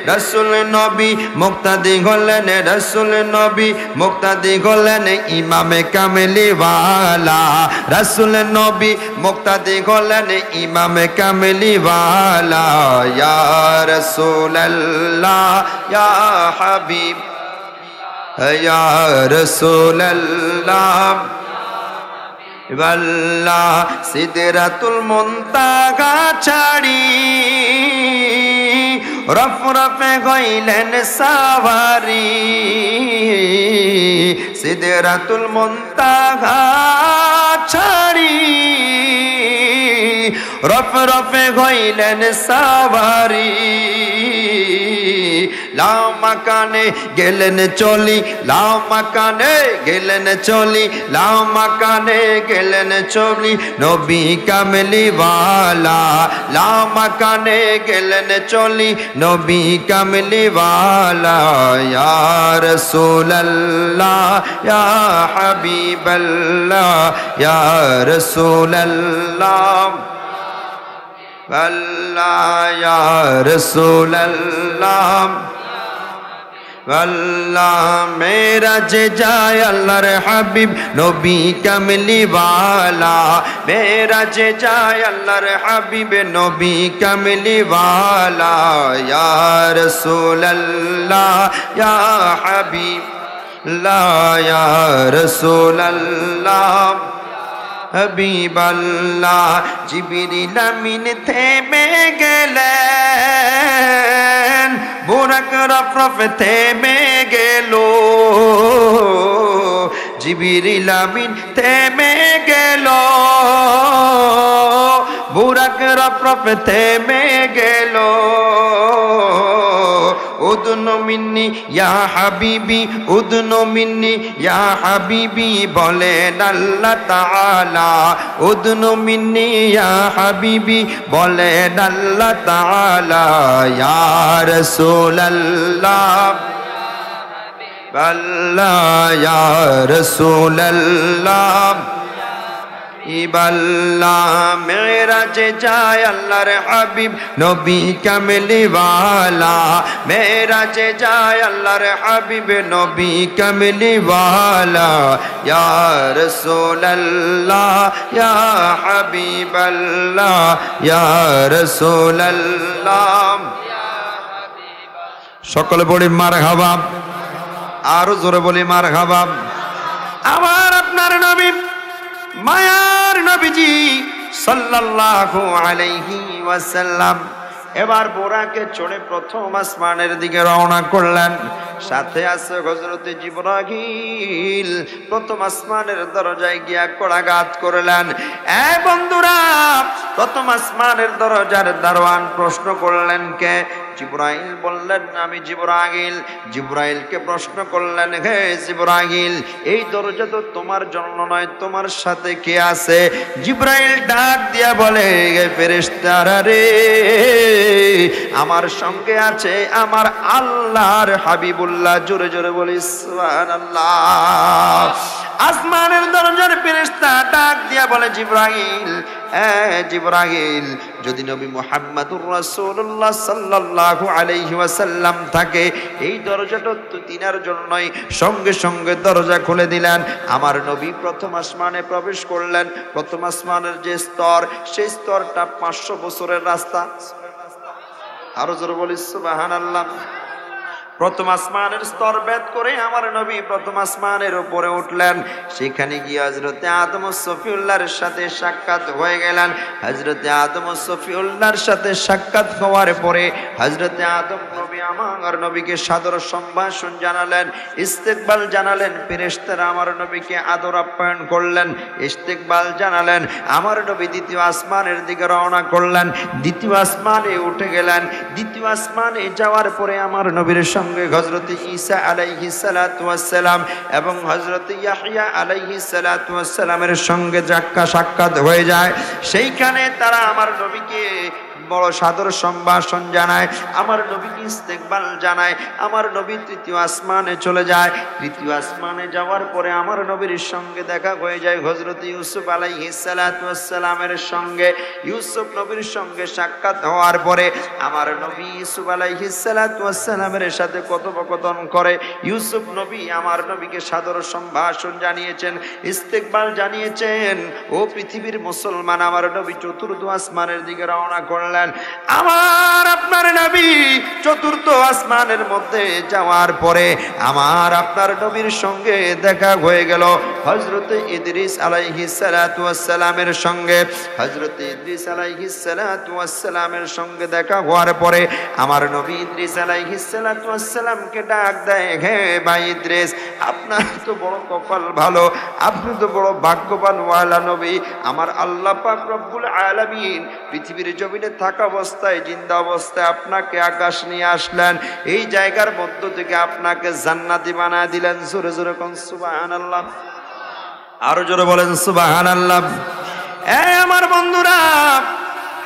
রসুল নবী মুক্তাদি হলেন রসুল নবী মুক্তাদি হলেন ইমামে কামলিওয়ালা রসুল নবী মুক্তাদি হলেন ইমামে কামলিওয়ালা ইয়া রাসূলুল্লাহ ইয়া হাবিব ইয়া রাসূলুল্লাহ ওয়াল্লা সিদরাতুল মুনতাহা ছাড়ি রফ রফে গইলেন সাওয়ারি সিদরাতুল মুনতাহা ছাড়ি রফ রফে গইলেন সাওয়ারি লাও মাকানে গেলেন চলি লাও মাকানে গেলেন চলি লাও মাকানে গেলেন চলি নবী কামলিওয়ালা লাও মাকানে গেলেন চলি নবী কামলিওয়ালা ইয়া রাসূলুল্লাহ ইয়া হাবিবাল্লাহ ইয়া রাসূলুল্লাহ আল্লাহ ইয়া রাসূলুল্লাহ আল্লাহ মেরাজে যায় আল্লাহর হাবিব নবী কামলিওয়ালা মেরাজে যায় আল্লাহর হাবিব নবী কামলিওয়ালা ইয়া রাসূলুল্লাহ ইয়া হাবিব লা ইয়া রাসূলুল্লাহ হাবিবাল্লাহ জিবরিল আমিন থেমে গেলেন বুরাক রফরফ থেমে গেল জিবরিল আমিন থেমে গেল বুরাক রফরফ থেমে গেল উদনু মিন্নি ইয়া হাবিবি উদনু মিন্নি ইয়া হাবিবি বলেন আল্লাহ তাআলা উদনু মিন্নি ইয়া হাবিবি বলেন আল্লাহ তাআলা ইয়া রাসূলুল্লাহ আল্লাহ ইয়া রাসূলুল্লাহ ইবাল্লাহ মেরাজে যায় আল্লাহর হাবিব নবী কামলিওয়ালা মেরাজে যায় আল্লাহর হাবিব নবী কামলিওয়ালা ইয়া রাসূলুল্লাহ ইয়া হাবিবাল্লাহ ইয়া রাসূলুল্লাহ সকলে বলি মারহাবা আরো জোরে বলি মারহাবা আমার আপনার নবী মায়ার নবীজি সাল্লাল্লাহু আলাইহি ওয়াসাল্লাম এবার বোরাকে চড়ে প্রথম আসমানের দিকে রওনা করলেন সাথে আছে হযরত জিবরাইল প্রথম আসমানের দরজায় গিয়া কড়াঘাত করলেন এ বন্ধুরা প্রথম আসমানের দরজার দারোয়ান প্রশ্ন করলেন কে জিবরাইল বললেন আমি জিবরাইল জিবরাইলকে প্রশ্ন করলেন হে জিবরাইল এই দরজা তো তোমার জন্য নয় তোমার সাথে কে আছে জিবরাইল ডাক দিয়া বলে হে ফেরেশতারা রে আমার সঙ্গে আছে আমার আল্লাহর হাবিবুল্লাহ জোরে জোরে বলি সুবহানাল্লাহ আসমানের দরজার ফেরেশতা ডাক দিয়া বলে জিবরাইল জিবরাইল যদি নবী মুহাম্মদুর রাসূলুল্লাহ সাল্লাল্লাহু আলাইহি ওয়াসাল্লাম থাকে এই দরজাটা তো তিনার জন্যই সঙ্গে সঙ্গে দরজা খুলে দিলেন আমার নবী প্রথম আসমানে প্রবেশ করলেন প্রথম আসমানের যে স্তর সেই স্তরটা 500 বছরের রাস্তা আরো জোরে বলি সুবহানাল্লাহ প্রথম আসমানের স্তর ভেদ করে আমার নবী প্রথম আসমানের উপরে উঠলেন। সেখানে গিয়ে হযরতে আদম ও সফিউল্লাহর সাথে সাক্ষাৎ হয়ে গেলেন। হযরতে আদম ও সফিউল্লাহর সাথে সাক্ষাৎ হওয়ার পরে হযরতে আদম নবী আমার নবীকে সাদর সম্ভাষণ জানালেন, ইস্তেকবাল জানালেন। ফেরেশতারা আমার নবীকে আদর আপ্যায়ন করলেন, ইস্তেকবাল জানালেন। আমার নবী দ্বিতীয় আসমানের দিকে রওনা করলেন, দ্বিতীয় আসমানে উঠে গেলেন। দ্বিতীয় আসমানে যাওয়ার পরে আমার নবীর সঙ্গে হযরত ঈসা আলাইহিস সালাতু ওয়াস সালাম এবং হযরত ইয়াহইয়া আলাইহিস সালাতু ওয়াস সালামের সঙ্গে সাক্ষাৎ হয়ে যায়। সেইখানে তারা আমার নবীকে বড় সাদর সম্ভাষণ জানায়, আমার নবীকে ইস্তেকবাল জানায়। আমার নবী তৃতীয় আসমানে চলে যায়। তৃতীয় আসমানে যাওয়ার পরে আমার নবীর সঙ্গে দেখা হয়ে যায় হযরত ইউসুফ আলাইহিস সালাতু ওয়াস সালামের সঙ্গে। ইউসুফ নবীর সঙ্গে সাক্ষাৎ হওয়ার পরে আমার নবী ইউসুফ আলাইহিস সালাতু ওয়াস সালামের সাথে কথোপকথন করে। ইউসুফ নবী আমার নবীকে সাদর সম্ভাষণ জানিয়েছেন, ইস্তেকবাল জানিয়েছেন। ও পৃথিবীর মুসলমান, আমার নবী চতুর্থ আসমানের দিকে রওনা করলেন। আমার আপনার নবী চতুর্থ আসমানের মধ্যে যাওয়ার পরে আমার আপনার নবীর সঙ্গে দেখা হয়ে গেল হযরত ইদ্রিস আলাইহিস সালাতু ওয়াস সালামের সঙ্গে। হযরত ইদ্রিস আলাইহিস সালাতু ওয়াস সালামের সঙ্গে দেখা হওয়ার পরে আমার নবী ইদ্রিস আলাইহিস সালাতু ওয়াস সালামকে ডাক দেয়, হে ভাই ইদ্রিস, আপনার তো বড় কপাল ভালো, আপনি তো বড় ভাগ্যবান ওয়ালা নবী। আমার আল্লাহ পাক রব্বুল আলামিন পৃথিবীর জমিনে থাকা অবস্থায়, জিন্দা অবস্থায় আপনাকে আকাশ নিয়ে আসলেন, এই জায়গার মধ্য থেকে আপনাকে জান্নাতি বানায় দিলেন। জোরে জোরে কোন সুবহানাল্লাহ, আরো জোরে বলেন সুবহানাল্লাহ। এই আমার বন্ধুরা,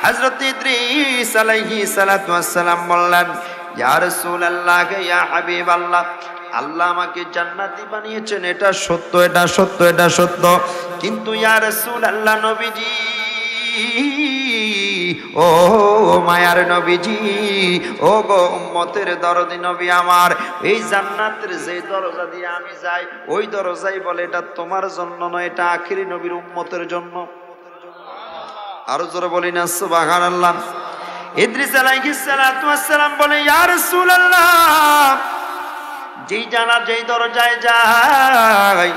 হযরত ইদ্রিস আলাইহিস সালাতু ওয়াস সালাম বললেন, ইয়া রাসূলুল্লাহ, ইয়া হাবিবাল্লাহ, আল্লাহ আমাকে জান্নাতি বানিয়েছেন, এটা সত্য, এটা সত্য, এটা সত্য। কিন্তু ইয়া রাসূলুল্লাহ, নবীজি, ও মায়ার নবীজি, ও গো উম্মতের দরদি নবী আমার, এই জান্নাতের যে দরজা দিয়ে আমি যাই ওই দরজাই বলে এটা তোমার জন্য নয়, এটা আখিরি নবীর উম্মতের জন্য। আরো জোরে বলি না সুবহানাল্লাহ। ইদ্রিস আলাইহিস সালাতু ওয়াস সালাম বলে, ইয়া রাসূলুল্লাহ, যেই দরজায় যাই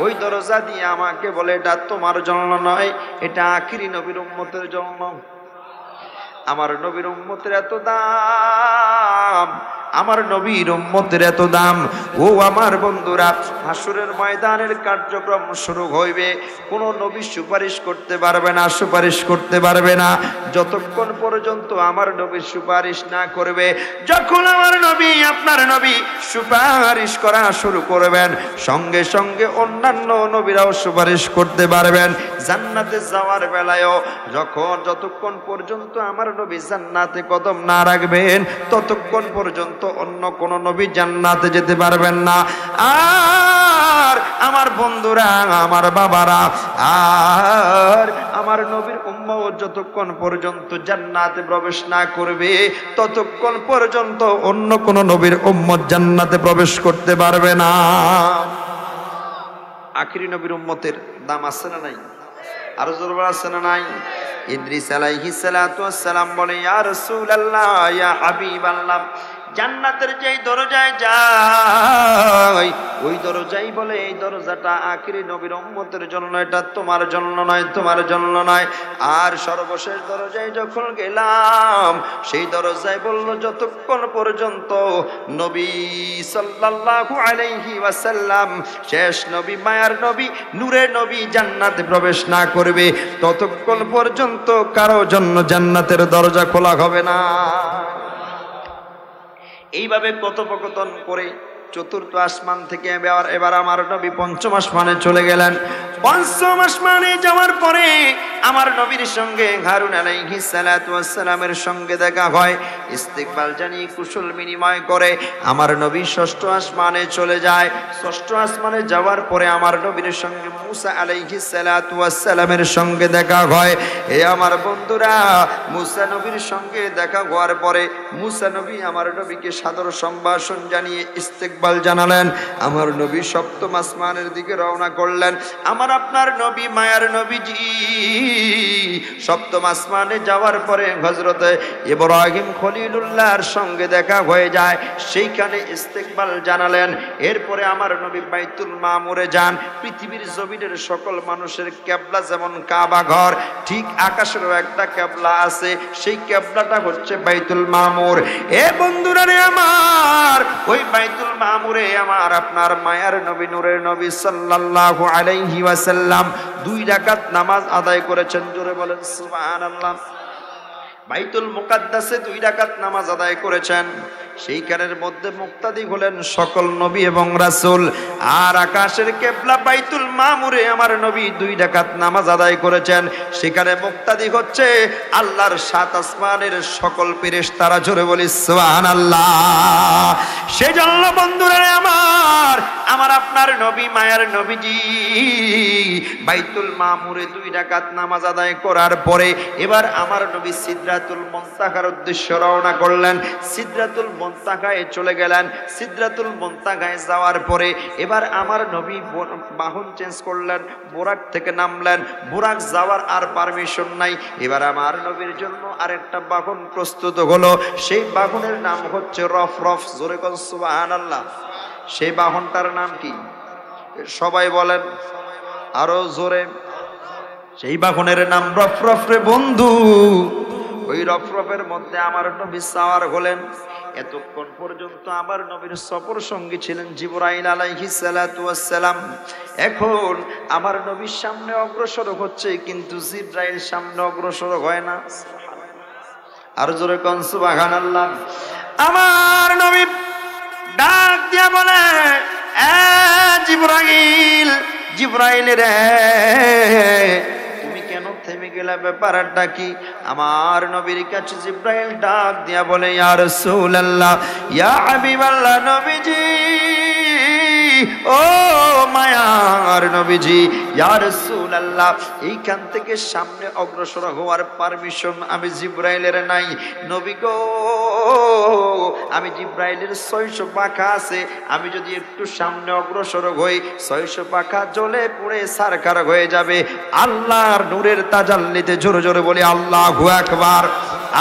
ওই দরজা দিয়ে আমাকে বলে এটা তোমার জন্য নয়, এটা আখিরি নবীর উম্মতের জন্য। আমার নবীর উম্মতের এত দাম, আমার নবীর উম্মতের এত দাম। ও আমার বন্ধুরা, হাসরের ময়দানের কার্যক্রম শুরু হইবে, কোন নবী সুপারিশ করতে পারবে না, সুপারিশ করতে পারবে না যতক্ষণ পর্যন্ত আমার নবী সুপারিশ না করবে। যখন আমার নবী, আপনার নবী সুপারিশ করা শুরু করবেন, সঙ্গে সঙ্গে অন্যান্য নবীরাও সুপারিশ করতে পারবেন জান্নাতে যাওয়ার বেলায়ও। যতক্ষণ পর্যন্ত আমার নবী জান্নাতে কদম না রাখবেন ততক্ষণ পর্যন্ত অন্য কোন নবী জান্নাতে যেতে পারবেন না। আর আমার বন্ধুরা, আমার বাবারা, আর আমার নবীর উম্মত যতক্ষণ পর্যন্ত জান্নাতে প্রবেশ না করবে ততক্ষণ পর্যন্ত অন্য কোন নবীর উম্মত জান্নাতে প্রবেশ করতে পারবে না। আখিরি নবীর উম্মতের দাম আছে না নাই? আরো জোরে আছে না নাই? ইদ্রিস আলাইহিস সালাতু ওয়াস সালাম বলে, ইয়া রাসূলুল্লাহ, ইয়া হাবিবাল্লাহ, জান্নাতের যেই দরজায় যাই ওই দরজাই বলে এই দরজাটা আখিরি নবীর উম্মতের জন্য, এটা তোমার জন্য নয়, তোমার জন্য নয়। আর সর্বশেষ দরজায় যখন গেলাম সেই দরজায় বলল যতক্ষণ পর্যন্ত নবী সাল্লাল্লাহু আলাইহি ওয়াসাল্লাম, শেষ নবী, মায়ার নবী, নূরের নবী জান্নাতে প্রবেশ না করবে ততক্ষণ পর্যন্ত কারো জন্য জান্নাতের দরজা খোলা হবে না। এইভাবে কথোপকথন করে চতুর্থ আসমান থেকে এবার আমার নবী পঞ্চম আসমানে চলে গেলেন। পঞ্চম আসমানে যাওয়ার পরে আমার নবীর সঙ্গে হারুন আলাইহিস সালাতু ওয়াস সালামের সঙ্গে দেখা হয়, ইস্তেকবাল জানিয়ে কুশল বিনিময় করে আমার নবী ষষ্ঠ আসমানে চলে যায়। ষষ্ঠ আসমানে যাওয়ার পরে আমার নবীর সঙ্গে মুসা আলাইহিস সালাতু ওয়াস সালামের সঙ্গে দেখা হয়। এ আমার বন্ধুরা, মুসা নবীর সঙ্গে দেখা হওয়ার পরে মুসা নবী আমার নবীকে সাদর সম্ভাষণ জানিয়ে ইস্তেকবাল জানালেন। আমার নবী সপ্তম আসমানের দিকে রওনা করলেন। আমার আমার আপনার নবী মায়ার নবীজি সপ্তম আসমানে যাওয়ার পরে হযরতে ইব্রাহিম খলিলুল্লাহর সঙ্গে দেখা হয়ে যায়, সেইখানে ইস্তেকবাল জানালেন। এরপরে আমার নবী বাইতুল মামুরে যান। পৃথিবীর জমিনের সকল মানুষের কিবলা যেমন কাবা ঘর, ঠিক আকাশেরও একটা কিবলা আছে, সেই কিবলাটা হচ্ছে বাইতুল মামুর। এ বন্ধুরা রে আমার, ওই বাইতুল মামুরে আমার আপনার মায়ার নবী নূরের নবী সাল্লাল্লাহু আলাইহি ওয়াসাল্লাম 2 রাকাত নামাজ আদায় করেছেন। জোরে বলেন সুবহানাল্লাহ। বাইতুল মুকাদ্দাসে 2 রাকাত নামাজ আদায় করেছেন। সেইখানের মধ্যে মুক্তাদি হলেন সকল নবী এবং রাসূল। আর আকাশের কিবলা বাইতুল মামুরে আমার নবী 2 রাকাত নামাজ আদায় করেছেন। সেখানে মুক্তাদি হচ্ছে আল্লাহর 7 আসমানের সকল ফেরেশতারা। জোরে বলি সুবহানাল্লাহ। সেজন্য বন্ধুরা আমার আপনার নবী মায়ার নবীজি বাইতুল মামুরে 2 রাকাত নামাজ আদায় করার পরে এবার আমার নবী সিদরাতুল মুনতাহার উদ্দেশ্যে রওনা করলেন। সিদরাতুল মুনতাহায় চলে গেলেন। সিদরাতুল মুনতাহায় যাওয়ার পরে এবার আমার নবী বাহন চেঞ্জ করলেন, বুরাক থেকে নামলেন। বুরাক যাওয়ার আর পারমিশন নাই। এবার আমার নবীর জন্য আরেকটা বাহন প্রস্তুত হলো। সেই বাহনের নাম হচ্ছে রফরফ। জোরে কোন সুবহানাল্লাহ। সেই বাহনটার নাম কি সবাই বলেন আরো জোরে। সেই বাহনের নাম রফরফ রে বন্ধু। ওই রফরফের মধ্যে আমার নবী সাওয়ার হলেন। এতক্ষণ পর্যন্ত আমার নবীর সফর সঙ্গী ছিলেন জিবরাইল আলাইহিস সালাতু ওয়াস সালাম। এখন আমার নবীর সামনে অগ্রসর হচ্ছে, কিন্তু জিবরাইল সামনে অগ্রসর হয় না। আর জোরে কোন সুবহানাল্লাহ। আমার নবী ডাক দিয়া বলে, এ জিবরাইল, জিবরাইল রে তুমি কেন থেমে গেলে, ব্যাপারটা কি? আমার নবীর কাছে জিবরাইল ডাক দিয়া বলে, ইয়া রাসূলুল্লাহ, ইয়া হাবিবাল্লাহ নবীজি, ও মায়ার নবীজি, ইয়া রাসূলুল্লাহ, এইখান থেকে সামনে অগ্রসর হওয়ার পারমিশন আমি জিবরাইলের নাই। নবী গো, আমি জিবরাইলের 600 পাখা আছে, আমি যদি একটু সামনে অগ্রসর হই 600 পাখা জ্বলে পুড়ে সারকার হয়ে যাবে আল্লাহর নূরের তাজাল্লিতে। জোরে জোরে বলি আল্লাহু আকবার।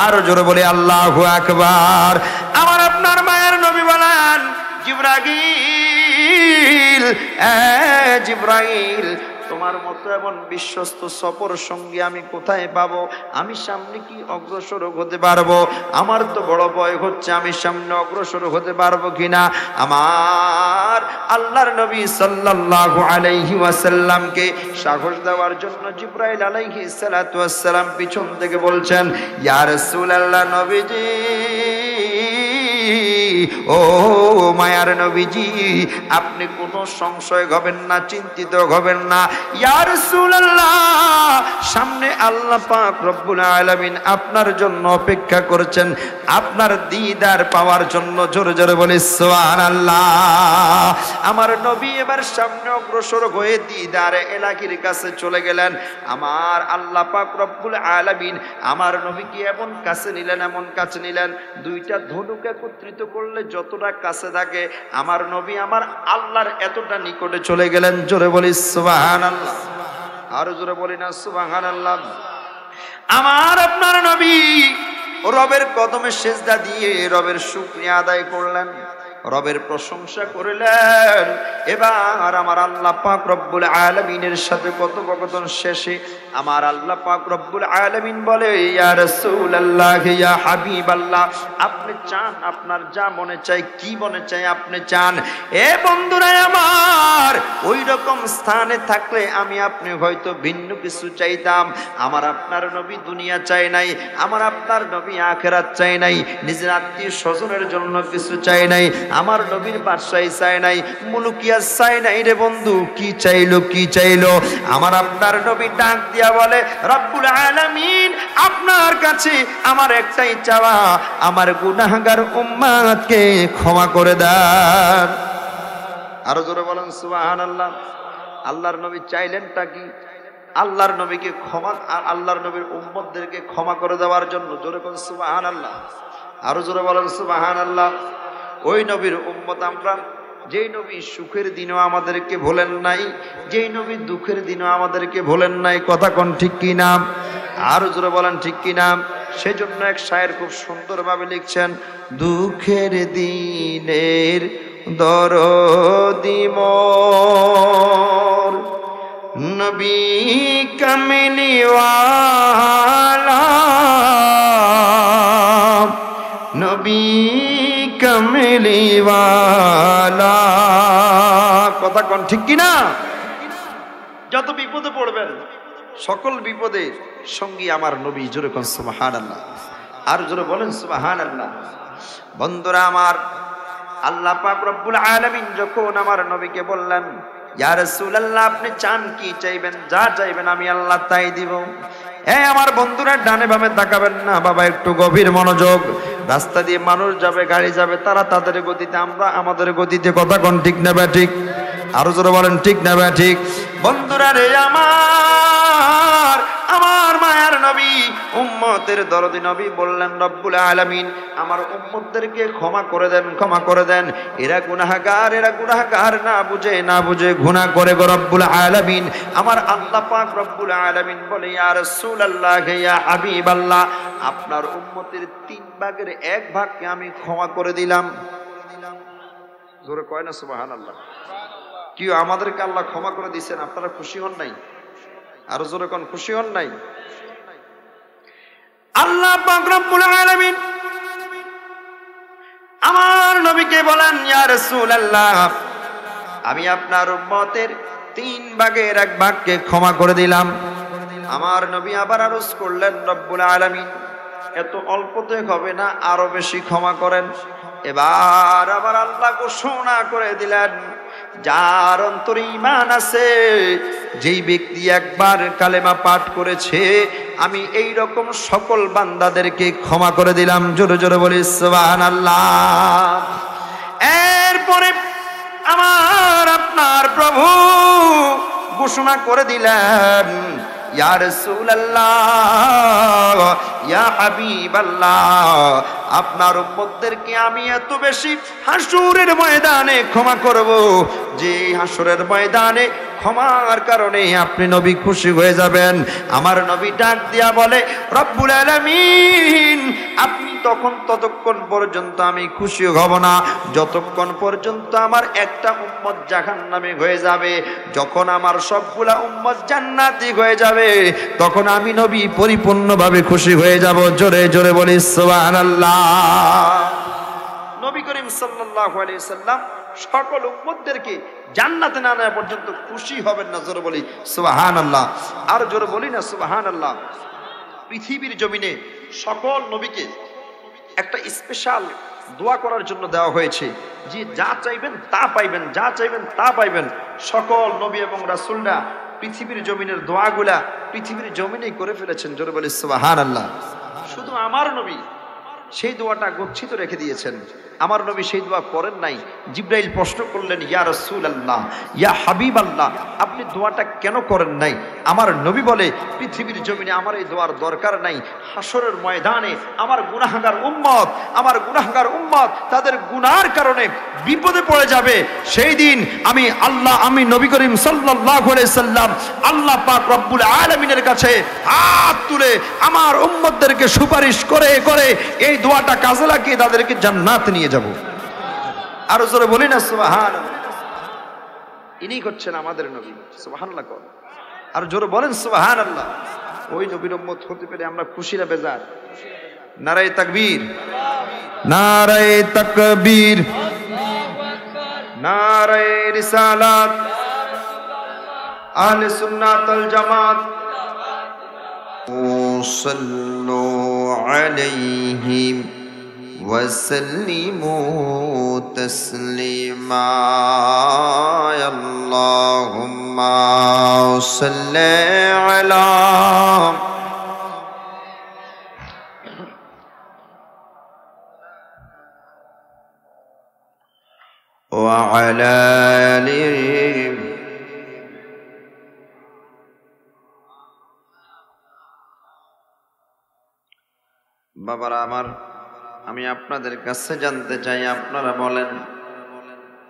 আরো জোরে বলি আল্লাহু আকবার। আমার আপনার মায়ের নবী বলেন, জিবরাইল, জিবরাইল, তোমার মতো এমন বিশ্বস্ত সফর সঙ্গী আমি কোথায় পাবো? আমি সামনে কি অগ্রসর হতে পারবো? আমার তো বড় ভয় হচ্ছে আমি সামনে অগ্রসর হতে পারবো কিনা। আমার আল্লাহর নবী সাল্লাল্লাহু আলাইহি ওয়াসাল্লামকে সাহস দেওয়ার জন্য জিবরাইল আলাইহিস সালাতু ওয়াস সালাম পিছন থেকে বলছেন, ইয়া রাসূলুল্লাহ নবীজি, ও মায়ার নবীজি, আপনি কোনো সংশয় হবেন না, চিন্তিত হবেন না। ইয়া রাসূলুল্লাহ, সামনে আল্লাহ পাক রব্বুল আলামিন আপনার জন্য অপেক্ষা করছেন, আপনার দিদার পাওয়ার জন্য। জোরে জোরে বলি সুবহানাল্লাহ। আমার নবী এবার সামনে অগ্রসর হয়ে দিদারে এলাকির কাছে চলে গেলেন। আমার আল্লাহ পাক রব্বুল আলামিন আমার নবীকে এমন কাছে নিলেন, এমন কাছে নিলেন, 2টা ধনুক একত্রিত করলে যতটা কাছে থাকে আমার নবী আমার আল্লাহর এতটা নিকটে চলে গেলেন। জোরে বলি সুবহানাল্লাহ। আর জোরে বলি না সুবহানাল্লাহ। আমার আপনার নবী রবের কদমে সেজদা দিয়ে রবের শুকরিয়া আদায় করলেন, রবের প্রশংসা করলেন। এবার আমার আল্লাহ পাক রব্বুল আলামিনের সাথে কথোপকথন শেষে আমার আল্লাহ পাক রব্বুল আলামিন বলে, ইয়া রাসূলুল্লাহ, ইয়া হাবিবাল্লাহ, আপনি চান, আপনার যা মনে চায়, কি মনে চায় আপনি চান। এ বন্ধুরা আমার, ওই রকম স্থানে থাকলে আমি আপনি হয়তো ভিন্ন কিছু চাইতাম। আমার আপনার নবী দুনিয়া চাই নাই, আমার আপনার নবী আখিরাত চাই নাই, নিজের আত্মীয় স্বজনের জন্য কিছু চাই নাই, আমার নবীর বাদশাহী চাই নাই, মুলুকিয়া চাই নাই রে বন্ধু। কি চাইলো, কি চাইলো? আমার আপনার নবী ডাক দিয়া বলে, রব্বুল আলামিন, আপনার কাছে আমার একটাই চাওয়া, আমার গুনাহগার উম্মতকে ক্ষমা করে দেন। আরো জোরে বলেন সুবহানাল্লাহ। আল্লাহর নবী চাইলেনটা কি? আল্লাহর নবীকে ক্ষমা, আল্লাহর নবীর উম্মতদেরকে ক্ষমা করে দেওয়ার জন্য। জোরে বলেন সুবহানাল্লাহ। আরো জোরে বলেন সুবহানাল্লাহ। ওই নবীর উম্মত আমরা যেই নবী সুখের দিনও আমাদেরকে ভোলেন নাই, যেই নবী দুঃখের দিনও আমাদেরকে ভোলেন নাই। কথা কোন ঠিক কি না? আরো জোরে বলেন ঠিক কি না? সেজন্য এক শায়ের খুব সুন্দরভাবে লিখছেন, দুঃখের দিনের দরদি মোর নবী কামলিওয়ালা, নবী কামলিওয়ালা। কথা কোন ঠিক কি না? যত বিপদে পড়বেন সকল বিপদে সঙ্গী আমার নবী। জোরে কোন সুবহানাল্লাহ, আর জোরে বলেন সুবহানাল্লাহ। বন্ধুরা আমার, আল্লাহ পাক রব্বুল আলামিন যখন আমার নবীকে বললেন, ইয়া রাসূলুল্লাহ আপনি চান কি চাইবেন, যা চাইবেন আমি আল্লাহ তাই দিব। আমার বন্ধুরা ডানে বামে তাকাবেন না বাবা, একটু গভীর মনোযোগ। রাস্তা দিয়ে মানুষ যাবে, গাড়ি যাবে, তারা তাদের গতিতে, আমরা আমাদের গতিতে। কথা কোন ঠিক না ঠিক? আরো জোরে বলেন ঠিক না ঠিক? বন্ধুরা রে আমার, আমার মায়ার নবী, উম্মতের দরদি নবী বললেন, রব্বুল আলামিন আমার উম্মতদেরকে ক্ষমা করে দেন, ক্ষমা করে দেন। এরা গুনাহগার, এরা গুনাহগার না বুঝে গুনাহ করে গো রব্বুল আলামিন। আমার আল্লাহ পাক রব্বুল আলামিন বলে, ইয়া রাসূলুল্লাহ, ইয়া হাবিবাল্লাহ, আপনার উম্মতের 3 ভাগের 1 ভাগকে আমি ক্ষমা করে দিলাম। জোরে কয় না সুবহানাল্লাহ? কি আমাদেরকে আল্লাহ ক্ষমা করে দিয়েছেন, আপনারা খুশি হন নাই? আরো জোরে কোন খুশি হন নাই? আল্লাহ পাক রব্বুল আলামিন আমার নবীকে বলেন, ইয়া রাসূলুল্লাহ আমি আপনার উম্মতের 3 ভাগের 1 ভাগকে ক্ষমা করে দিলাম। আমার নবী আবার আরজ করলেন, রব্বুল আলামিন এত অল্পতে হবে না, আরো বেশি ক্ষমা করেন। এবার আবার আল্লাহ ঘোষণা করে দিলেন, যার অন্তরে ঈমান আছে, যেই ব্যক্তি একবার কালেমা পাঠ করেছে, আমি এই রকম সকল বান্দাদেরকে ক্ষমা করে দিলাম। জোরে জোরে বলি সুবহানাল্লাহ। এরপরে আমার আপনার প্রভু ঘোষণা করে দিলেন, ইয়া রাসূলুল্লাহ, ইয়া হাবিবাল্লাহ, আপনার উম্মতদেরকে আমি এত বেশি হাসরের ময়দানে ক্ষমা করব, যে হাসরের ময়দানে ক্ষমার কারণে আপনি নবী খুশি হয়ে যাবেন। আমার নবী ডাক দিয়া বলে, রব্বুল আলামিন আপনি ততক্ষণ পর্যন্ত আমি খুশি হব না, যতক্ষণ পর্যন্ত আমার একটা উম্মত জাহান্নামে হয়ে যাবে। যখন আমার সবগুলা উম্মত জান্নাতি হয়ে যাবে, তখন আমি নবী পরিপূর্ণভাবে খুশি হয়ে যাব। জোরে জোরে বলি সুবহানাল্লাহ। নবী করিম সাল্লাল্লাহু আলাইহি সাল্লাম সকল উম্মতদেরকে জান্নাতে না নেওয়া পর্যন্ত খুশি হবেন না। জোরে বলি সুবহানাল্লাহ। আর জোরে বলি না সুবহানাল্লাহ। পৃথিবীর জমিনে সকল নবীকে একটা স্পেশাল দোয়া করার জন্য দেওয়া হয়েছে, যে যা চাইবেন তা পাইবেন, যা চাইবেন তা পাইবেন। সকল নবী এবং রাসূলরা পৃথিবীর জমিনের দোয়াগুলা পৃথিবীর জমিনেই করে ফেলেছেন। জোরে বলি সুবহানাল্লাহ। শুধু আমার নবী সেই দোয়াটা গচ্ছিত রেখে দিয়েছেন। আমার নবী সেই দোয়া করেন নাই। জিবরাইল প্রশ্ন করলেন, ইয়া রাসূলুল্লাহ, ইয়া হাবিবাল্লাহ, আপনি দোয়াটা কেন করেন নাই? আমার নবী বলে, পৃথিবীর জমিনে আমার এই দোয়ার দরকার নাই। হাসরের ময়দানে আমার গুনাহগার উম্মত তাদের গুনার কারণে বিপদে পড়ে যাবে। সেই দিন আমি নবী করিম সাল্লাল্লাহু আলাইহি সাল্লাম আল্লাহ পাক রব্বুল আলামিনের কাছে হাত তুলে আমার উম্মতদেরকে সুপারিশ করে করে এই দোয়াটা কাজে লাগিয়ে তাদেরকে জান্নাতে নিয়ে যাব। আর জোরে বলি না সুবহানাল্লাহ। ইনি করছেন আমাদের নবী। সুবহানাল্লাহ। আর জোরে বলেন সুবহানাল্লাহ। ওই নবীর উম্মত হতে পেরে আমরা খুশি না বেজার? নারায়ে তাকবীর, নারায়ে তাকবীর, নারায়ে রিসালাত, আহলে সুন্নাত ওয়াল জামাত। সাল্লু আলাইহি ওয়া সাল্লিমু তাসলিমা। আল্লাহুম্মা সাল্লি আলা ওয়া আলা আলিহি। বাবারা আমার, আমি আপনাদের কাছে জানতে চাই, আপনারা বলেন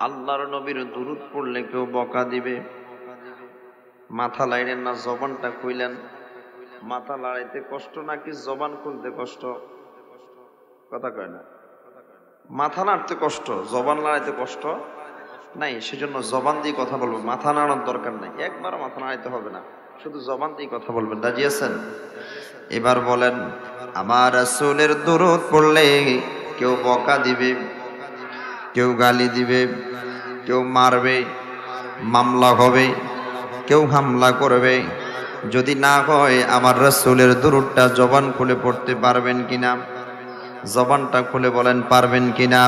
আল্লাহর নবীর দুরূদ পড়লে কেউ বকা দিবে। মাথা লাইলেন না, জবানটা খুইলেন। মাথা লাড়াইতে কষ্ট নাকি জবান খুলতে কষ্ট? কথা কয় না। মাথা নাড়তে কষ্ট, জবান লড়াইতে কষ্ট নাই, সেজন্য জবান দিয়ে কথা বলবো। মাথা নাড়ানোর দরকার নাই, একবার মাথা নাড়াইতে হবে না, শুধু জবান দিয়ে কথা বলবেন। রাজি আছেন? এবার বলেন, আমার রাসূলের দুরূদ পড়লে কেউ বকা দিবে, কেউ গালি দিবে, কেউ মারবে, মামলা হবে, কেউ হামলা করবে। যদি না হয় আমার রাসূলের দুরূদটা জবান খুলে পড়তে পারবেন কিনা? জবানটা খুলে বলেন পারবেন কিনা?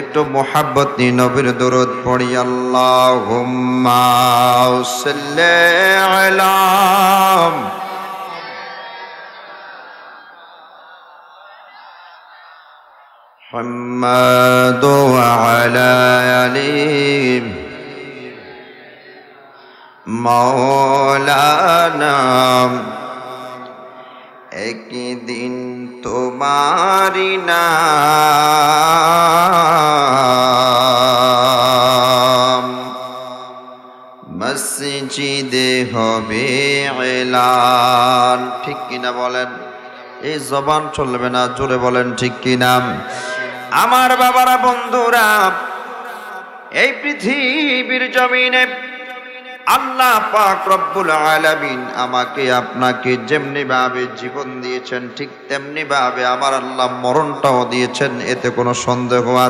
একটু মোহাব্বত নিয়ে নবীর দুরূদ পড়ি। আল্লাহুম্মা সাল্লি আলা মুহাম্মাদ ওয়া আলা আলি মাওলানা। একদিন তোমারি নাম মসজিদে হবে এলান। ঠিক কিনা বলেন? এই জবান চলবে না, জোরে বলেন ঠিক কিনা? আমার বাবারা, বন্ধুরা, এই পৃথিবীর জমিনে আল্লাহ পাক রব্বুল আলামিন আমাকে আপনাকে যেমনি ভাবে জীবন দিয়েছেন, ঠিক তেমনি ভাবে আমার আল্লাহ মরণটাও দিয়েছেন, এতে কোনো সন্দেহ আছে?